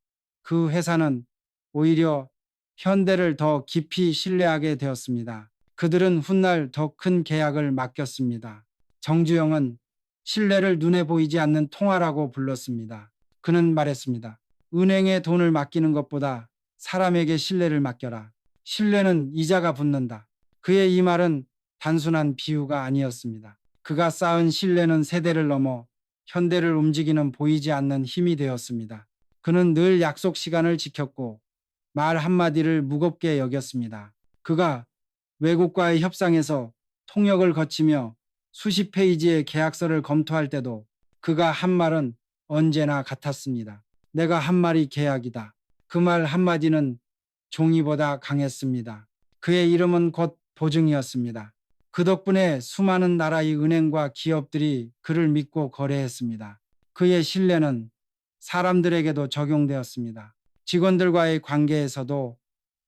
그 회사는 오히려 현대를 더 깊이 신뢰하게 되었습니다. 그들은 훗날 더 큰 계약을 맡겼습니다. 정주영은 신뢰를 눈에 보이지 않는 통화라고 불렀습니다. 그는 말했습니다. 은행에 돈을 맡기는 것보다 사람에게 신뢰를 맡겨라. 신뢰는 이자가 붙는다. 그의 이 말은 단순한 비유가 아니었습니다. 그가 쌓은 신뢰는 세대를 넘어 현대를 움직이는 보이지 않는 힘이 되었습니다. 그는 늘 약속 시간을 지켰고 말 한마디를 무겁게 여겼습니다. 그가 외국과의 협상에서 통역을 거치며 수십 페이지의 계약서를 검토할 때도 그가 한 말은 언제나 같았습니다. 내가 한 말이 계약이다. 그 말 한마디는 종이보다 강했습니다. 그의 이름은 곧 보증이었습니다. 그 덕분에 수많은 나라의 은행과 기업들이 그를 믿고 거래했습니다. 그의 신뢰는 사람들에게도 적용되었습니다. 직원들과의 관계에서도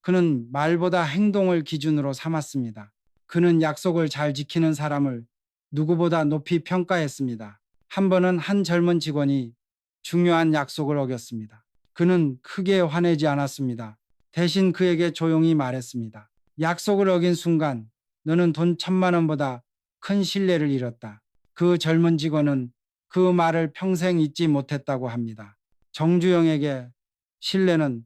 그는 말보다 행동을 기준으로 삼았습니다. 그는 약속을 잘 지키는 사람을 누구보다 높이 평가했습니다. 한 번은 한 젊은 직원이 중요한 약속을 어겼습니다. 그는 크게 화내지 않았습니다. 대신 그에게 조용히 말했습니다. 약속을 어긴 순간 너는 돈 1,000만 원보다 큰 신뢰를 잃었다. 그 젊은 직원은 그 말을 평생 잊지 못했다고 합니다. 정주영에게 신뢰는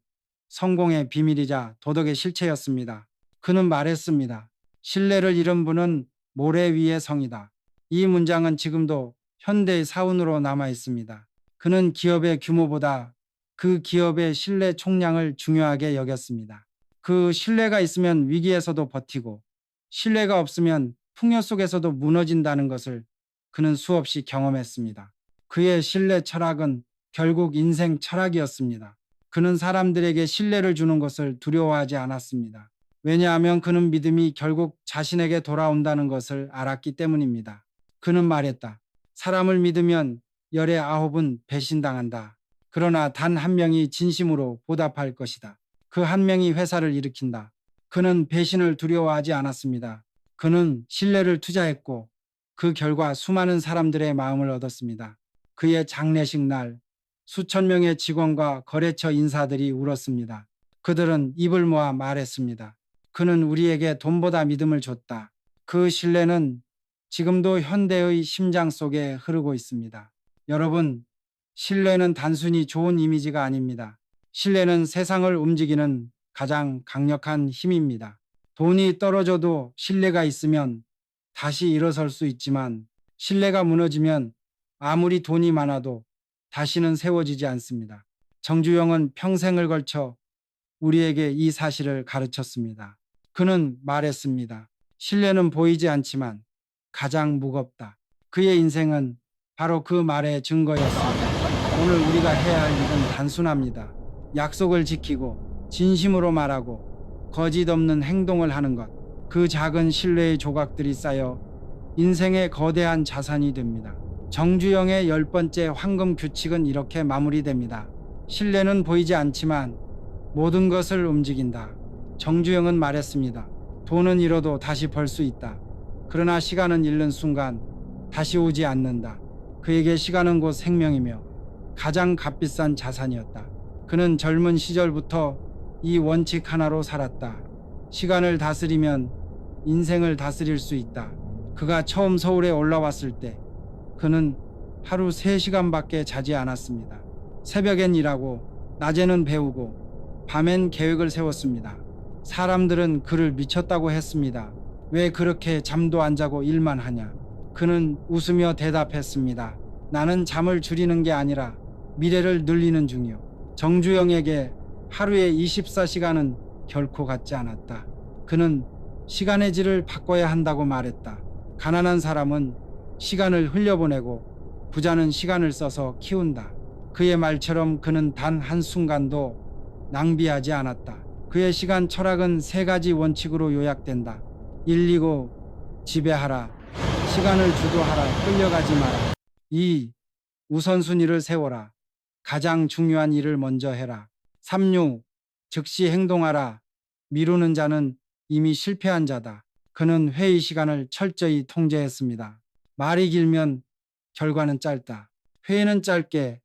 성공의 비밀이자 도덕의 실체였습니다. 그는 말했습니다. 신뢰를 잃은 분은 모래 위의 성이다. 이 문장은 지금도 현대의 사운으로 남아 있습니다. 그는 기업의 규모보다 그 기업의 신뢰 총량을 중요하게 여겼습니다. 그 신뢰가 있으면 위기에서도 버티고 신뢰가 없으면 풍요 속에서도 무너진다는 것을 그는 수없이 경험했습니다. 그의 신뢰 철학은 결국 인생 철학이었습니다. 그는 사람들에게 신뢰를 주는 것을 두려워하지 않았습니다. 왜냐하면 그는 믿음이 결국 자신에게 돌아온다는 것을 알았기 때문입니다. 그는 말했다. 사람을 믿으면 열의 9은 배신당한다. 그러나 단 한 명이 진심으로 보답할 것이다. 그 한 명이 회사를 일으킨다. 그는 배신을 두려워하지 않았습니다. 그는 신뢰를 투자했고 그 결과 수많은 사람들의 마음을 얻었습니다. 그의 장례식 날 수천 명의 직원과 거래처 인사들이 울었습니다. 그들은 입을 모아 말했습니다. 그는 우리에게 돈보다 믿음을 줬다. 그 신뢰는 지금도 현대의 심장 속에 흐르고 있습니다. 여러분, 신뢰는 단순히 좋은 이미지가 아닙니다. 신뢰는 세상을 움직이는 가장 강력한 힘입니다. 돈이 떨어져도 신뢰가 있으면 다시 일어설 수 있지만 신뢰가 무너지면 아무리 돈이 많아도 다시는 세워지지 않습니다. 정주영은 평생을 걸쳐 우리에게 이 사실을 가르쳤습니다. 그는 말했습니다. 신뢰는 보이지 않지만 가장 무겁다. 그의 인생은 바로 그 말의 증거였습니다. 오늘 우리가 해야 할 일은 단순합니다. 약속을 지키고 진심으로 말하고 거짓 없는 행동을 하는 것. 그 작은 신뢰의 조각들이 쌓여 인생의 거대한 자산이 됩니다. 정주영의 10번째 황금 규칙은 이렇게 마무리됩니다. 신뢰는 보이지 않지만 모든 것을 움직인다. 정주영은 말했습니다. 돈은 잃어도 다시 벌 수 있다. 그러나 시간은 잃는 순간 다시 오지 않는다. 그에게 시간은 곧 생명이며 가장 값비싼 자산이었다. 그는 젊은 시절부터 이 원칙 하나로 살았다. 시간을 다스리면 인생을 다스릴 수 있다. 그가 처음 서울에 올라왔을 때 그는 하루 3시간밖에 자지 않았습니다. 새벽엔 일하고 낮에는 배우고 밤엔 계획을 세웠습니다. 사람들은 그를 미쳤다고 했습니다. 왜 그렇게 잠도 안 자고 일만 하냐? 그는 웃으며 대답했습니다. 나는 잠을 줄이는 게 아니라 미래를 늘리는 중이요. 정주영에게 하루에 24시간은 결코 같지 않았다. 그는 시간의 질을 바꿔야 한다고 말했다. 가난한 사람은 시간을 흘려보내고 부자는 시간을 써서 키운다. 그의 말처럼 그는 단 한순간도 낭비하지 않았다. 그의 시간 철학은 3가지 원칙으로 요약된다. 1. 지배하라. 시간을 주도하라. 끌려가지 마라. 2. 우선순위를 세워라. 가장 중요한 일을 먼저 해라. 3. 즉시 행동하라. 미루는 자는 이미 실패한 자다. 그는 회의 시간을 철저히 통제했습니다. 말이 길면 결과는 짧다. 회의는 짧게,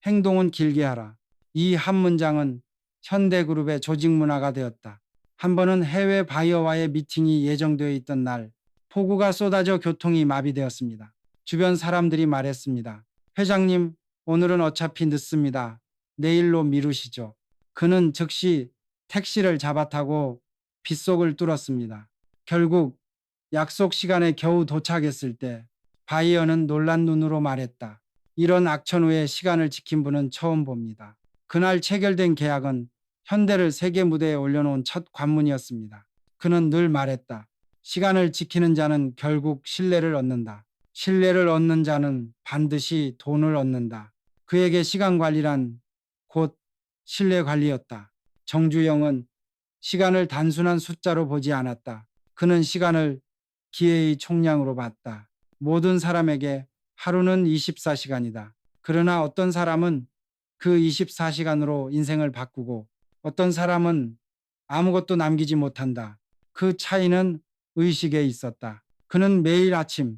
행동은 길게 하라. 이 한 문장은 현대그룹의 조직 문화가 되었다. 한 번은 해외 바이어와의 미팅이 예정되어 있던 날, 폭우가 쏟아져 교통이 마비되었습니다. 주변 사람들이 말했습니다. 회장님, 오늘은 어차피 늦습니다. 내일로 미루시죠. 그는 즉시 택시를 잡아타고 빗속을 뚫었습니다. 결국 약속 시간에 겨우 도착했을 때 바이어는 놀란 눈으로 말했다. 이런 악천 후에 시간을 지킨 분은 처음 봅니다. 그날 체결된 계약은 현대를 세계 무대에 올려놓은 첫 관문이었습니다. 그는 늘 말했다. 시간을 지키는 자는 결국 신뢰를 얻는다. 신뢰를 얻는 자는 반드시 돈을 얻는다. 그에게 시간 관리란 곧 신뢰 관리였다. 정주영은 시간을 단순한 숫자로 보지 않았다. 그는 시간을 기회의 총량으로 봤다. 모든 사람에게 하루는 24시간이다. 그러나 어떤 사람은 그 24시간으로 인생을 바꾸고 어떤 사람은 아무것도 남기지 못한다. 그 차이는 의식에 있었다. 그는 매일 아침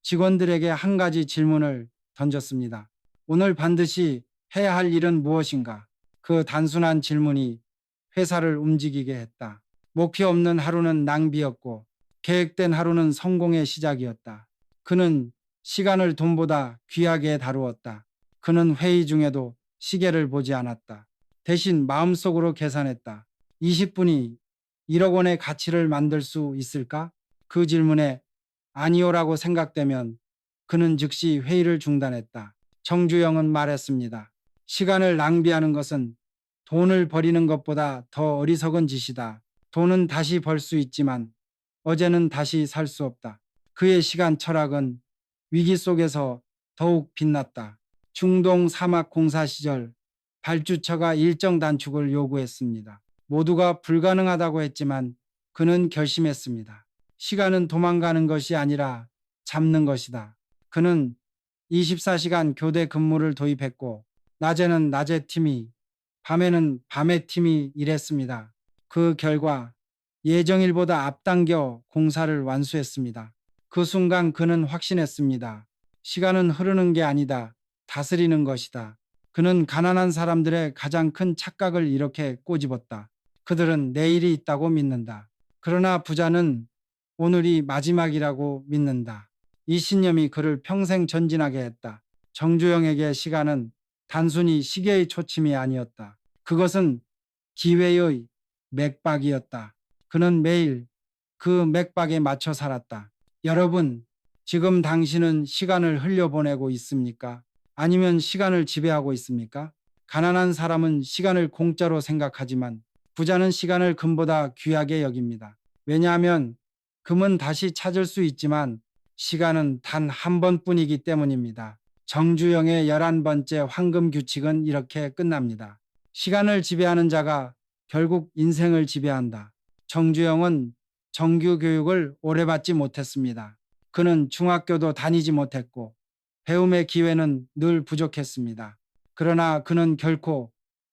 직원들에게 한 가지 질문을 던졌습니다. 오늘 반드시 해야 할 일은 무엇인가? 그 단순한 질문이 회사를 움직이게 했다. 목표 없는 하루는 낭비였고 계획된 하루는 성공의 시작이었다. 그는 시간을 돈보다 귀하게 다루었다. 그는 회의 중에도 시계를 보지 않았다. 대신 마음속으로 계산했다. 20분이 1억 원의 가치를 만들 수 있을까? 그 질문에 아니오라고 생각되면 그는 즉시 회의를 중단했다. 정주영은 말했습니다. 시간을 낭비하는 것은 돈을 버리는 것보다 더 어리석은 짓이다. 돈은 다시 벌 수 있지만 어제는 다시 살 수 없다. 그의 시간 철학은 위기 속에서 더욱 빛났다. 중동 사막 공사 시절 발주처가 일정 단축을 요구했습니다. 모두가 불가능하다고 했지만 그는 결심했습니다. 시간은 도망가는 것이 아니라 잡는 것이다. 그는 24시간 교대 근무를 도입했고 낮에는 낮의 팀이 밤에는 밤의 팀이 일했습니다. 그 결과 예정일보다 앞당겨 공사를 완수했습니다. 그 순간 그는 확신했습니다. 시간은 흐르는 게 아니다. 다스리는 것이다. 그는 가난한 사람들의 가장 큰 착각을 이렇게 꼬집었다. 그들은 내일이 있다고 믿는다. 그러나 부자는 오늘이 마지막이라고 믿는다. 이 신념이 그를 평생 전진하게 했다. 정주영에게 시간은 단순히 시계의 초침이 아니었다. 그것은 기회의 맥박이었다. 그는 매일 그 맥박에 맞춰 살았다. 여러분, 지금 당신은 시간을 흘려보내고 있습니까? 아니면 시간을 지배하고 있습니까? 가난한 사람은 시간을 공짜로 생각하지만 부자는 시간을 금보다 귀하게 여깁니다. 왜냐하면 금은 다시 찾을 수 있지만 시간은 단 한 번뿐이기 때문입니다. 정주영의 11번째 황금 규칙은 이렇게 끝납니다. 시간을 지배하는 자가 결국 인생을 지배한다. 정주영은 정규 교육을 오래 받지 못했습니다. 그는 중학교도 다니지 못했고 배움의 기회는 늘 부족했습니다. 그러나 그는 결코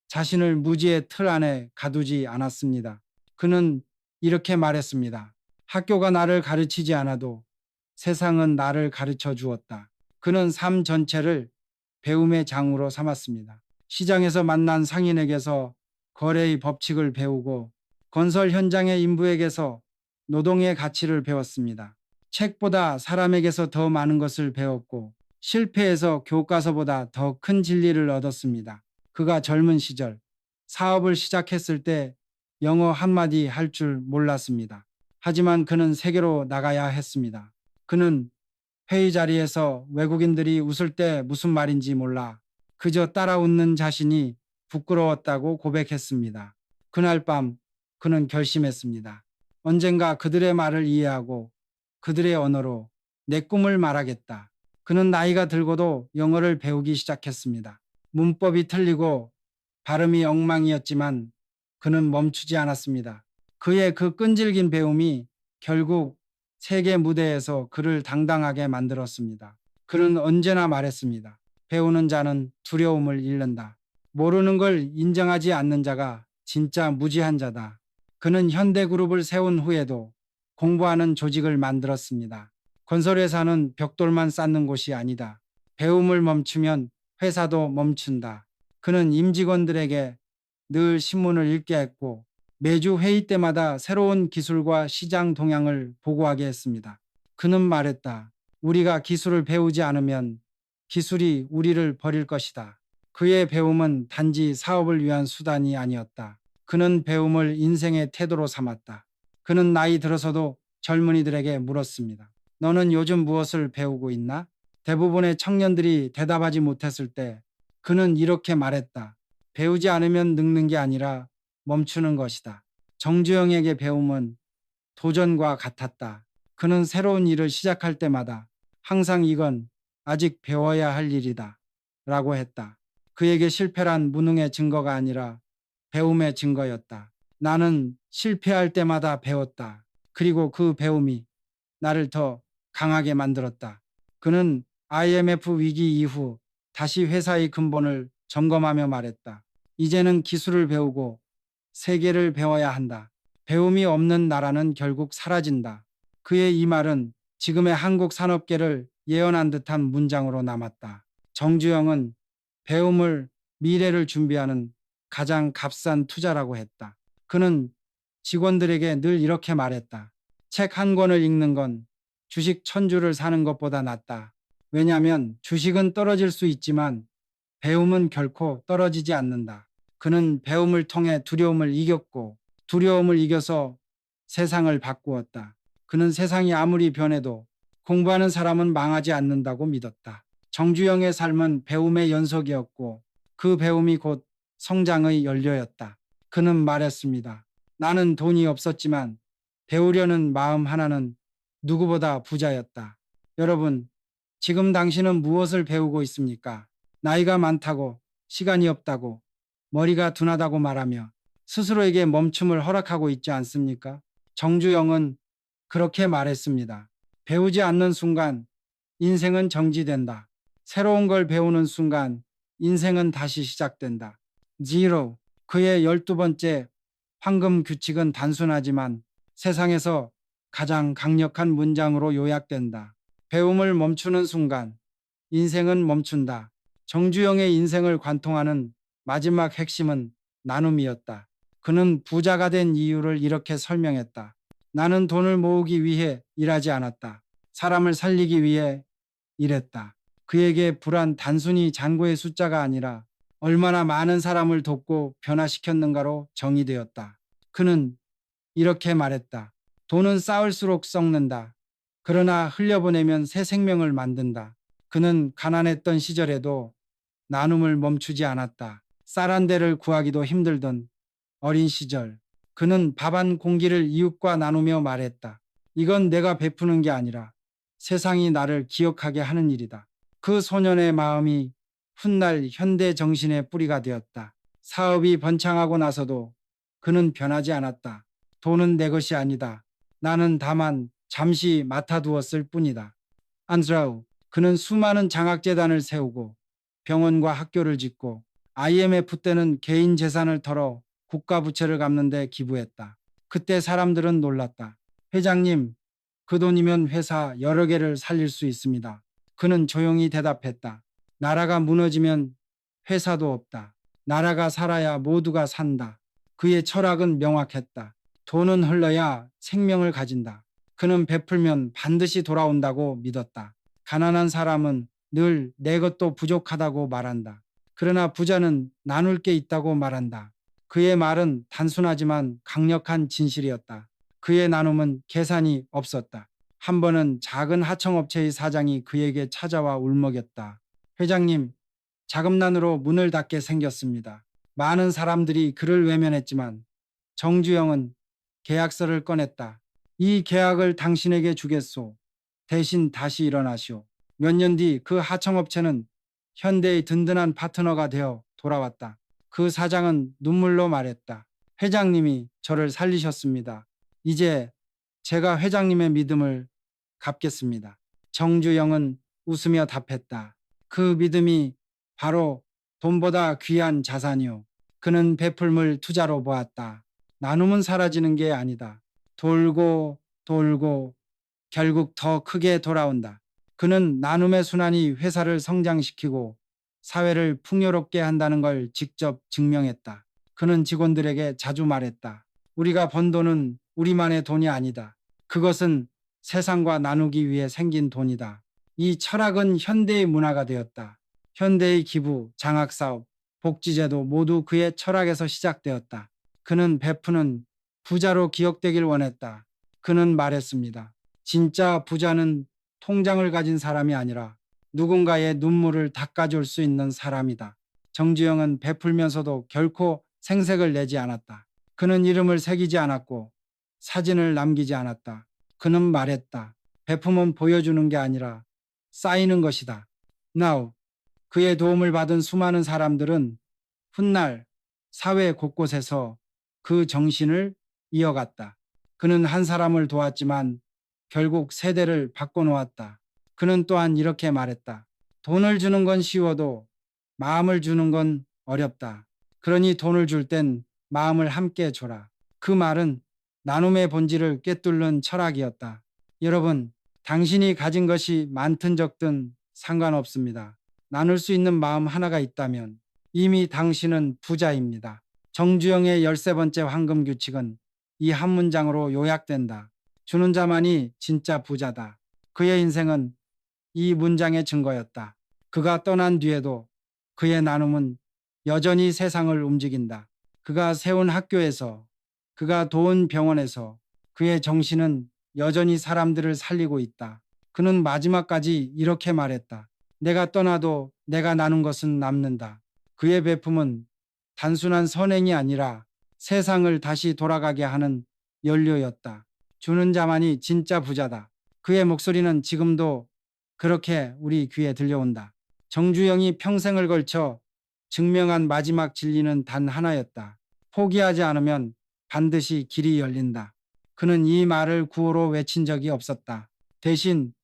자신을 무지의 틀 안에 가두지 않았습니다. 그는 이렇게 말했습니다. 학교가 나를 가르치지 않아도 세상은 나를 가르쳐 주었다. 그는 삶 전체를 배움의 장으로 삼았습니다. 시장에서 만난 상인에게서 거래의 법칙을 배우고 건설 현장의 인부에게서 노동의 가치를 배웠습니다. 책보다 사람에게서 더 많은 것을 배웠고 실패에서 교과서보다 더 큰 진리를 얻었습니다. 그가 젊은 시절 사업을 시작했을 때 영어 한마디 할 줄 몰랐습니다. 하지만 그는 세계로 나가야 했습니다. 그는 회의 자리에서 외국인들이 웃을 때 무슨 말인지 몰라 그저 따라 웃는 자신이 부끄러웠다고 고백했습니다. 그날 밤 그는 결심했습니다. 언젠가 그들의 말을 이해하고 그들의 언어로 내 꿈을 말하겠다. 그는 나이가 들고도 영어를 배우기 시작했습니다. 문법이 틀리고 발음이 엉망이었지만 그는 멈추지 않았습니다. 그의 그 끈질긴 배움이 결국 세계 무대에서 그를 당당하게 만들었습니다. 그는 언제나 말했습니다. 배우는 자는 두려움을 잃는다. 모르는 걸 인정하지 않는 자가 진짜 무지한 자다. 그는 현대그룹을 세운 후에도 공부하는 조직을 만들었습니다. 건설회사는 벽돌만 쌓는 곳이 아니다. 배움을 멈추면 회사도 멈춘다. 그는 임직원들에게 늘 신문을 읽게 했고 매주 회의 때마다 새로운 기술과 시장 동향을 보고하게 했습니다. 그는 말했다. 우리가 기술을 배우지 않으면 기술이 우리를 버릴 것이다. 그의 배움은 단지 사업을 위한 수단이 아니었다. 그는 배움을 인생의 태도로 삼았다. 그는 나이 들어서도 젊은이들에게 물었습니다. 너는 요즘 무엇을 배우고 있나? 대부분의 청년들이 대답하지 못했을 때 그는 이렇게 말했다. 배우지 않으면 늙는 게 아니라 멈추는 것이다. 정주영에게 배움은 도전과 같았다. 그는 새로운 일을 시작할 때마다 항상 이건 아직 배워야 할 일이다. 라고 했다. 그에게 실패란 무능의 증거가 아니라 배움의 증거였다. 나는 실패할 때마다 배웠다. 그리고 그 배움이 나를 더 강하게 만들었다. 그는 IMF 위기 이후 다시 회사의 근본을 점검하며 말했다. 이제는 기술을 배우고 세계를 배워야 한다. 배움이 없는 나라는 결국 사라진다. 그의 이 말은 지금의 한국 산업계를 예언한 듯한 문장으로 남았다. 정주영은 배움을 미래를 준비하는 가장 값싼 투자라고 했다. 그는 직원들에게 늘 이렇게 말했다. 책 한 권을 읽는 건 주식 1000주를 사는 것보다 낫다. 왜냐하면 주식은 떨어질 수 있지만 배움은 결코 떨어지지 않는다. 그는 배움을 통해 두려움을 이겼고 두려움을 이겨서 세상을 바꾸었다. 그는 세상이 아무리 변해도 공부하는 사람은 망하지 않는다고 믿었다. 정주영의 삶은 배움의 연속이었고 그 배움이 곧 성장의 연료였다. 그는 말했습니다. 나는 돈이 없었지만 배우려는 마음 하나는 누구보다 부자였다. 여러분, 지금 당신은 무엇을 배우고 있습니까? 나이가 많다고, 시간이 없다고, 머리가 둔하다고 말하며 스스로에게 멈춤을 허락하고 있지 않습니까? 정주영은 그렇게 말했습니다. 배우지 않는 순간 인생은 정지된다. 새로운 걸 배우는 순간 인생은 다시 시작된다. Zero. 그의 12번째 황금 규칙은 단순하지만 세상에서 가장 강력한 문장으로 요약된다. 배움을 멈추는 순간 인생은 멈춘다. 정주영의 인생을 관통하는 마지막 핵심은 나눔이었다. 그는 부자가 된 이유를 이렇게 설명했다. 나는 돈을 모으기 위해 일하지 않았다. 사람을 살리기 위해 일했다. 그에게 불안 단순히 잔고의 숫자가 아니라 얼마나 많은 사람을 돕고 변화시켰는가로 정의되었다. 그는 이렇게 말했다. 돈은 쌓을수록 썩는다. 그러나 흘려보내면 새 생명을 만든다. 그는 가난했던 시절에도 나눔을 멈추지 않았다. 쌀 한 대를 구하기도 힘들던 어린 시절, 그는 밥 한 공기를 이웃과 나누며 말했다. 이건 내가 베푸는 게 아니라 세상이 나를 기억하게 하는 일이다. 그 소년의 마음이 훗날 현대 정신의 뿌리가 되었다. 사업이 번창하고 나서도 그는 변하지 않았다. 돈은 내 것이 아니다. 나는 다만 잠시 맡아두었을 뿐이다. 안드라우, 그는 수많은 장학재단을 세우고 병원과 학교를 짓고 IMF 때는 개인 재산을 털어 국가 부채를 갚는 데 기부했다. 그때 사람들은 놀랐다. 회장님, 그 돈이면 회사 여러 개를 살릴 수 있습니다. 그는 조용히 대답했다. 나라가 무너지면 회사도 없다. 나라가 살아야 모두가 산다. 그의 철학은 명확했다. 돈은 흘러야 생명을 가진다. 그는 베풀면 반드시 돌아온다고 믿었다. 가난한 사람은 늘 내 것도 부족하다고 말한다. 그러나 부자는 나눌 게 있다고 말한다. 그의 말은 단순하지만 강력한 진실이었다. 그의 나눔은 계산이 없었다. 한 번은 작은 하청업체의 사장이 그에게 찾아와 울먹였다. 회장님, 자금난으로 문을 닫게 생겼습니다. 많은 사람들이 그를 외면했지만 정주영은 계약서를 꺼냈다. 이 계약을 당신에게 주겠소. 대신 다시 일어나시오. 몇 년 뒤 그 하청업체는 현대의 든든한 파트너가 되어 돌아왔다. 그 사장은 눈물로 말했다. 회장님이 저를 살리셨습니다. 이제 제가 회장님의 믿음을 갚겠습니다. 정주영은 웃으며 답했다. 그 믿음이 바로 돈보다 귀한 자산이오. 그는 베풀물 투자로 보았다. 나눔은 사라지는 게 아니다. 돌고 돌고 결국 더 크게 돌아온다. 그는 나눔의 순환이 회사를 성장시키고 사회를 풍요롭게 한다는 걸 직접 증명했다. 그는 직원들에게 자주 말했다. 우리가 번 돈은 우리만의 돈이 아니다. 그것은 세상과 나누기 위해 생긴 돈이다. 이 철학은 현대의 문화가 되었다. 현대의 기부, 장학사업, 복지제도 모두 그의 철학에서 시작되었다. 그는 베푸는 부자로 기억되길 원했다. 그는 말했습니다. 진짜 부자는 통장을 가진 사람이 아니라 누군가의 눈물을 닦아줄 수 있는 사람이다. 정주영은 베풀면서도 결코 생색을 내지 않았다. 그는 이름을 새기지 않았고 사진을 남기지 않았다. 그는 말했다. 베품은 보여주는 게 아니라 쌓이는 것이다. Now, 그의 도움을 받은 수많은 사람들은 훗날 사회 곳곳에서 그 정신을 이어갔다. 그는 한 사람을 도왔지만 결국 세대를 바꿔놓았다. 그는 또한 이렇게 말했다. 돈을 주는 건 쉬워도 마음을 주는 건 어렵다. 그러니 돈을 줄 땐 마음을 함께 줘라. 그 말은 나눔의 본질을 꿰뚫는 철학이었다. 여러분, 당신이 가진 것이 많든 적든 상관없습니다. 나눌 수 있는 마음 하나가 있다면 이미 당신은 부자입니다. 정주영의 13번째 황금 규칙은 이 한 문장으로 요약된다. 주는 자만이 진짜 부자다. 그의 인생은 이 문장의 증거였다. 그가 떠난 뒤에도 그의 나눔은 여전히 세상을 움직인다. 그가 세운 학교에서, 그가 도운 병원에서 그의 정신은 여전히 사람들을 살리고 있다. 그는 마지막까지 이렇게 말했다. 내가 떠나도 내가 나눈 것은 남는다. 그의 베품은 단순한 선행이 아니라 세상을 다시 돌아가게 하는 연료였다. 주는 자만이 진짜 부자다. 그의 목소리는 지금도 그렇게 우리 귀에 들려온다. 정주영이 평생을 걸쳐 증명한 마지막 진리는 단 하나였다. 포기하지 않으면 반드시 길이 열린다. 그는 이 말을 구호로 외친 적이 없었다. 대신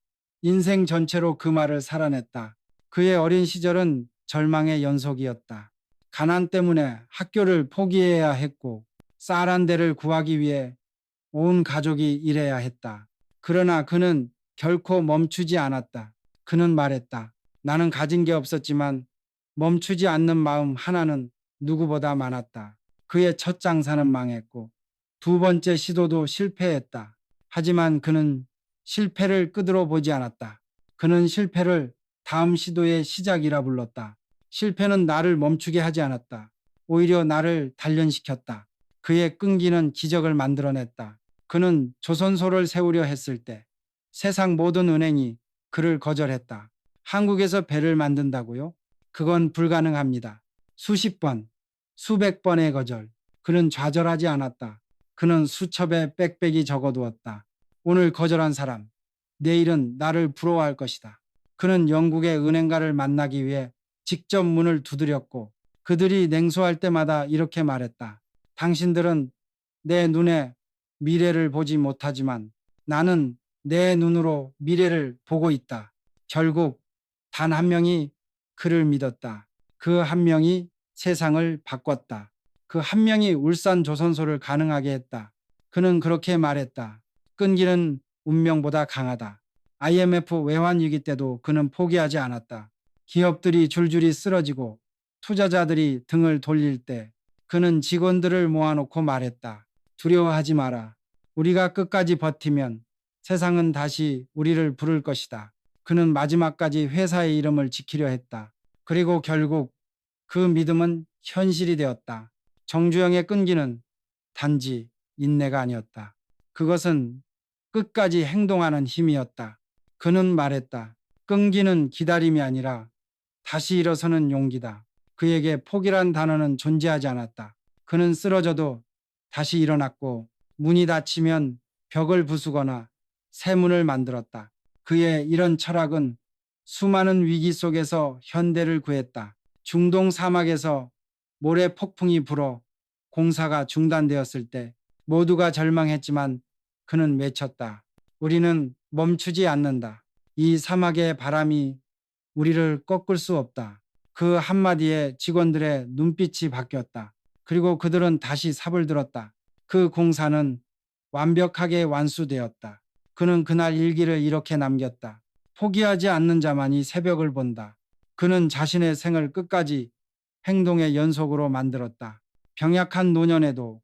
인생 전체로 그 말을 살아냈다. 그의 어린 시절은 절망의 연속이었다. 가난 때문에 학교를 포기해야 했고 쌀 한 대를 구하기 위해 온 가족이 일해야 했다. 그러나 그는 결코 멈추지 않았다. 그는 말했다. 나는 가진 게 없었지만 멈추지 않는 마음 하나는 누구보다 많았다. 그의 첫 장사는 망했고 두 번째 시도도 실패했다. 하지만 그는 실패를 끝으로 보지 않았다. 그는 실패를 다음 시도의 시작이라 불렀다. 실패는 나를 멈추게 하지 않았다. 오히려 나를 단련시켰다. 그의 끈기는 기적을 만들어냈다. 그는 조선소를 세우려 했을 때 세상 모든 은행이 그를 거절했다. 한국에서 배를 만든다고요? 그건 불가능합니다. 수십 번, 수백 번의 거절. 그는 좌절하지 않았다. 그는 수첩에 빽빽이 적어두었다. 오늘 거절한 사람, 내일은 나를 부러워할 것이다. 그는 영국의 은행가를 만나기 위해 직접 문을 두드렸고 그들이 냉소할 때마다 이렇게 말했다. 당신들은 내 눈에 미래를 보지 못하지만 나는 내 눈으로 미래를 보고 있다. 결국 단 한 명이 그를 믿었다. 그 한 명이 세상을 바꿨다. 그 한 명이 울산 조선소를 가능하게 했다. 그는 그렇게 말했다. 끈기는 운명보다 강하다. IMF 외환위기 때도 그는 포기하지 않았다. 기업들이 줄줄이 쓰러지고 투자자들이 등을 돌릴 때 그는 직원들을 모아놓고 말했다. 두려워하지 마라. 우리가 끝까지 버티면 세상은 다시 우리를 부를 것이다. 그는 마지막까지 회사의 이름을 지키려 했다. 그리고 결국 그 믿음은 현실이 되었다. 정주영의 끈기는 단지 인내가 아니었다. 그것은 끝까지 행동하는 힘이었다. 그는 말했다. 끈기는 기다림이 아니라 다시 일어서는 용기다. 그에게 포기란 단어는 존재하지 않았다. 그는 쓰러져도 다시 일어났고 문이 닫히면 벽을 부수거나 새 문을 만들었다. 그의 이런 철학은 수많은 위기 속에서 현대를 구했다. 중동 사막에서 모래 폭풍이 불어 공사가 중단되었을 때 모두가 절망했지만 그는 외쳤다. 우리는 멈추지 않는다. 이 사막의 바람이 우리를 꺾을 수 없다. 그 한마디에 직원들의 눈빛이 바뀌었다. 그리고 그들은 다시 삽을 들었다. 그 공사는 완벽하게 완수되었다. 그는 그날 일기를 이렇게 남겼다. 포기하지 않는 자만이 새벽을 본다. 그는 자신의 생을 끝까지 행동의 연속으로 만들었다. 병약한 노년에도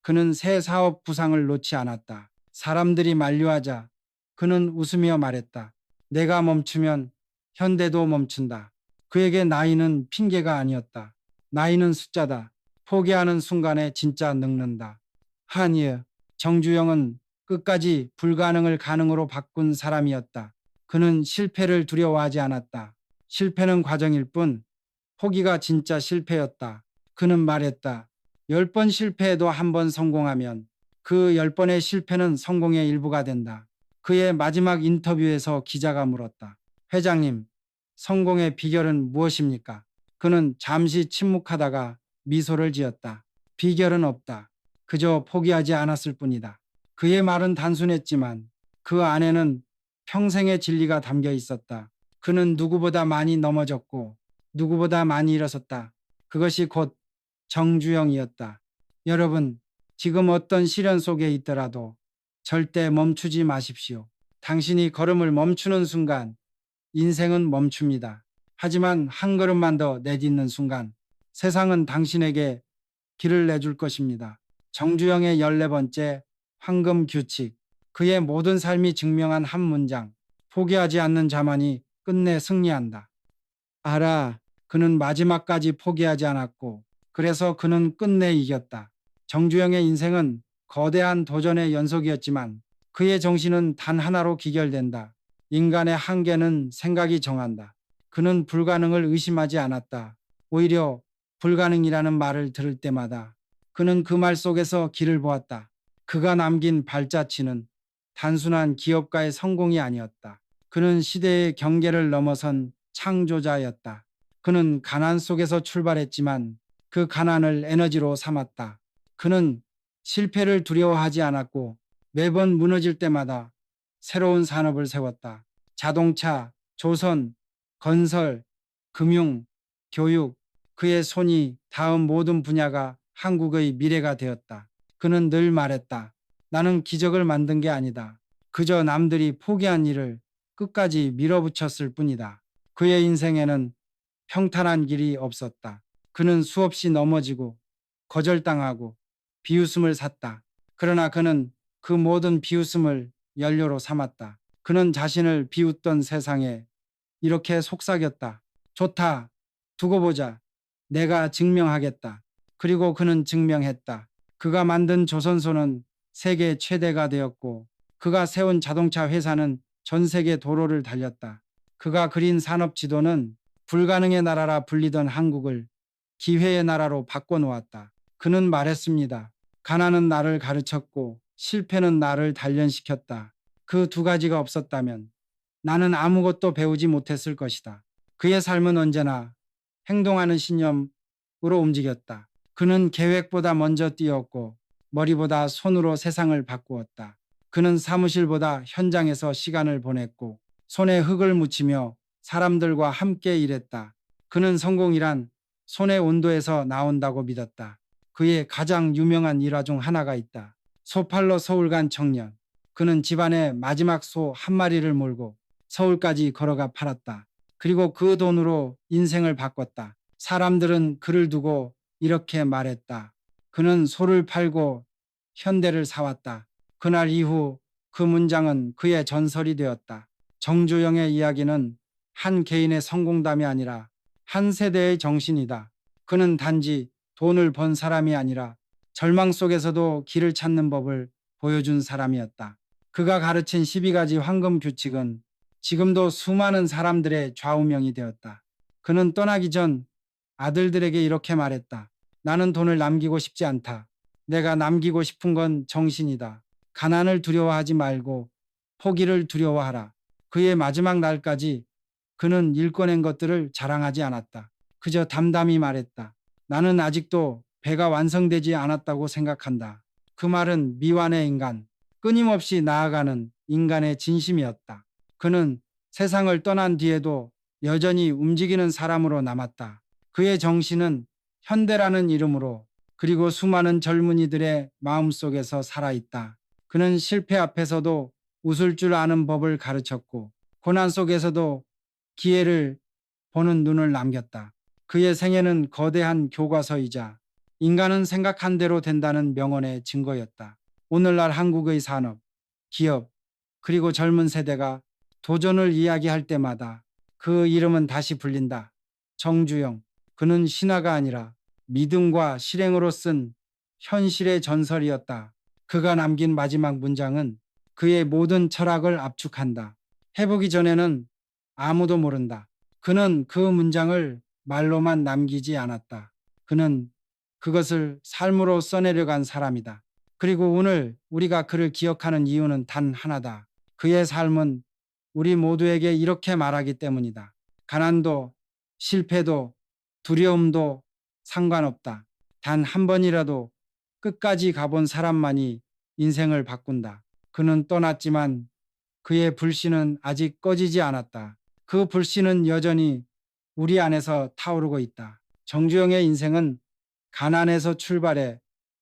그는 새 사업 부상을 놓지 않았다. 사람들이 만류하자 그는 웃으며 말했다. 내가 멈추면 현대도 멈춘다. 그에게 나이는 핑계가 아니었다. 나이는 숫자다. 포기하는 순간에 진짜 늙는다. 한이어 정주영은 끝까지 불가능을 가능으로 바꾼 사람이었다. 그는 실패를 두려워하지 않았다. 실패는 과정일 뿐 포기가 진짜 실패였다. 그는 말했다. 10번 실패해도 한 번 성공하면 그 10번의 실패는 성공의 일부가 된다. 그의 마지막 인터뷰에서 기자가 물었다. 회장님, 성공의 비결은 무엇입니까? 그는 잠시 침묵하다가 미소를 지었다. 비결은 없다. 그저 포기하지 않았을 뿐이다. 그의 말은 단순했지만 그 안에는 평생의 진리가 담겨 있었다. 그는 누구보다 많이 넘어졌고 누구보다 많이 일어섰다. 그것이 곧 정주영이었다. 여러분, 지금 어떤 시련 속에 있더라도 절대 멈추지 마십시오. 당신이 걸음을 멈추는 순간 인생은 멈춥니다. 하지만 한 걸음만 더 내딛는 순간 세상은 당신에게 길을 내줄 것입니다. 정주영의 14번째 황금 규칙. 그의 모든 삶이 증명한 한 문장. 포기하지 않는 자만이 끝내 승리한다. 알아. 그는 마지막까지 포기하지 않았고, 그래서 그는 끝내 이겼다. 정주영의 인생은 거대한 도전의 연속이었지만, 그의 정신은 단 하나로 기결된다. 인간의 한계는 생각이 정한다. 그는 불가능을 의심하지 않았다. 오히려 불가능이라는 말을 들을 때마다 그는 그 말 속에서 길을 보았다. 그가 남긴 발자취는 단순한 기업가의 성공이 아니었다. 그는 시대의 경계를 넘어선 창조자였다. 그는 가난 속에서 출발했지만 그 가난을 에너지로 삼았다. 그는 실패를 두려워하지 않았고 매번 무너질 때마다 새로운 산업을 세웠다. 자동차, 조선, 건설, 금융, 교육, 그의 손이 닿은 모든 분야가 한국의 미래가 되었다. 그는 늘 말했다. 나는 기적을 만든 게 아니다. 그저 남들이 포기한 일을 끝까지 밀어붙였을 뿐이다. 그의 인생에는 평탄한 길이 없었다. 그는 수없이 넘어지고 거절당하고 비웃음을 샀다. 그러나 그는 그 모든 비웃음을 연료로 삼았다. 그는 자신을 비웃던 세상에 이렇게 속삭였다. 좋다. 두고 보자. 내가 증명하겠다. 그리고 그는 증명했다. 그가 만든 조선소는 세계 최대가 되었고 그가 세운 자동차 회사는 전 세계 도로를 달렸다. 그가 그린 산업 지도는 불가능의 나라라 불리던 한국을 기회의 나라로 바꿔놓았다. 그는 말했습니다. 가난은 나를 가르쳤고 실패는 나를 단련시켰다. 그 두 가지가 없었다면 나는 아무것도 배우지 못했을 것이다. 그의 삶은 언제나 행동하는 신념으로 움직였다. 그는 계획보다 먼저 뛰었고 머리보다 손으로 세상을 바꾸었다. 그는 사무실보다 현장에서 시간을 보냈고 손에 흙을 묻히며 사람들과 함께 일했다. 그는 성공이란 손의 온도에서 나온다고 믿었다. 그의 가장 유명한 일화 중 하나가 있다. 소팔로 서울 간 청년. 그는 집안의 마지막 소 한 마리를 몰고 서울까지 걸어가 팔았다. 그리고 그 돈으로 인생을 바꿨다. 사람들은 그를 두고 이렇게 말했다. 그는 소를 팔고 현대를 사왔다. 그날 이후 그 문장은 그의 전설이 되었다. 정주영의 이야기는 한 개인의 성공담이 아니라 한 세대의 정신이다. 그는 단지 돈을 번 사람이 아니라 절망 속에서도 길을 찾는 법을 보여준 사람이었다. 그가 가르친 12가지 황금 규칙은 지금도 수많은 사람들의 좌우명이 되었다. 그는 떠나기 전 아들들에게 이렇게 말했다. 나는 돈을 남기고 싶지 않다. 내가 남기고 싶은 건 정신이다. 가난을 두려워하지 말고 포기를 두려워하라. 그의 마지막 날까지 그는 일궈낸 것들을 자랑하지 않았다. 그저 담담히 말했다. 나는 아직도 배가 완성되지 않았다고 생각한다. 그 말은 미완의 인간, 끊임없이 나아가는 인간의 진심이었다. 그는 세상을 떠난 뒤에도 여전히 움직이는 사람으로 남았다. 그의 정신은 현대라는 이름으로 그리고 수많은 젊은이들의 마음속에서 살아있다. 그는 실패 앞에서도 웃을 줄 아는 법을 가르쳤고 고난 속에서도 기회를 보는 눈을 남겼다. 그의 생애는 거대한 교과서이자 인간은 생각한 대로 된다는 명언의 증거였다. 오늘날 한국의 산업, 기업, 그리고 젊은 세대가 도전을 이야기할 때마다 그 이름은 다시 불린다. 정주영. 그는 신화가 아니라 믿음과 실행으로 쓴 현실의 전설이었다. 그가 남긴 마지막 문장은 그의 모든 철학을 압축한다. 해보기 전에는 아무도 모른다. 그는 그 문장을 말로만 남기지 않았다. 그는 그것을 삶으로 써내려간 사람이다. 그리고 오늘 우리가 그를 기억하는 이유는 단 하나다. 그의 삶은 우리 모두에게 이렇게 말하기 때문이다. 가난도, 실패도, 두려움도 상관없다. 단 한 번이라도 끝까지 가본 사람만이 인생을 바꾼다. 그는 떠났지만 그의 불씨는 아직 꺼지지 않았다. 그 불씨는 여전히 우리 안에서 타오르고 있다. 정주영의 인생은 가난에서 출발해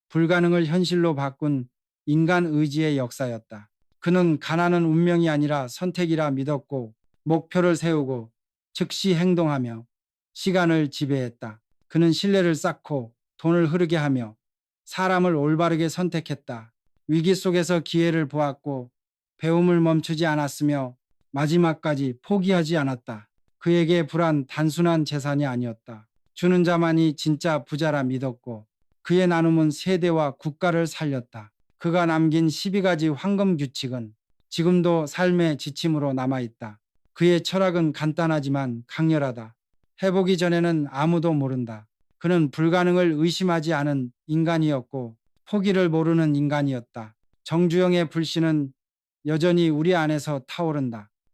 불가능을 현실로 바꾼 인간 의지의 역사였다. 그는 가난은 운명이 아니라 선택이라 믿었고 목표를 세우고 즉시 행동하며 시간을 지배했다. 그는 신뢰를 쌓고 돈을 흐르게 하며 사람을 올바르게 선택했다. 위기 속에서 기회를 보았고 배움을 멈추지 않았으며 마지막까지 포기하지 않았다. 그에게 불안 단순한 재산이 아니었다. 주는 자만이 진짜 부자라 믿었고 그의 나눔은 세대와 국가를 살렸다. 그가 남긴 12가지 황금 규칙은 지금도 삶의 지침으로 남아있다. 그의 철학은 간단하지만 강렬하다. 해보기 전에는 아무도 모른다. 그는 불가능을 의심하지 않은 인간이었고 포기를 모르는 인간이었다. 정주영의 불씨는 여전히 우리 안에서 타오른다.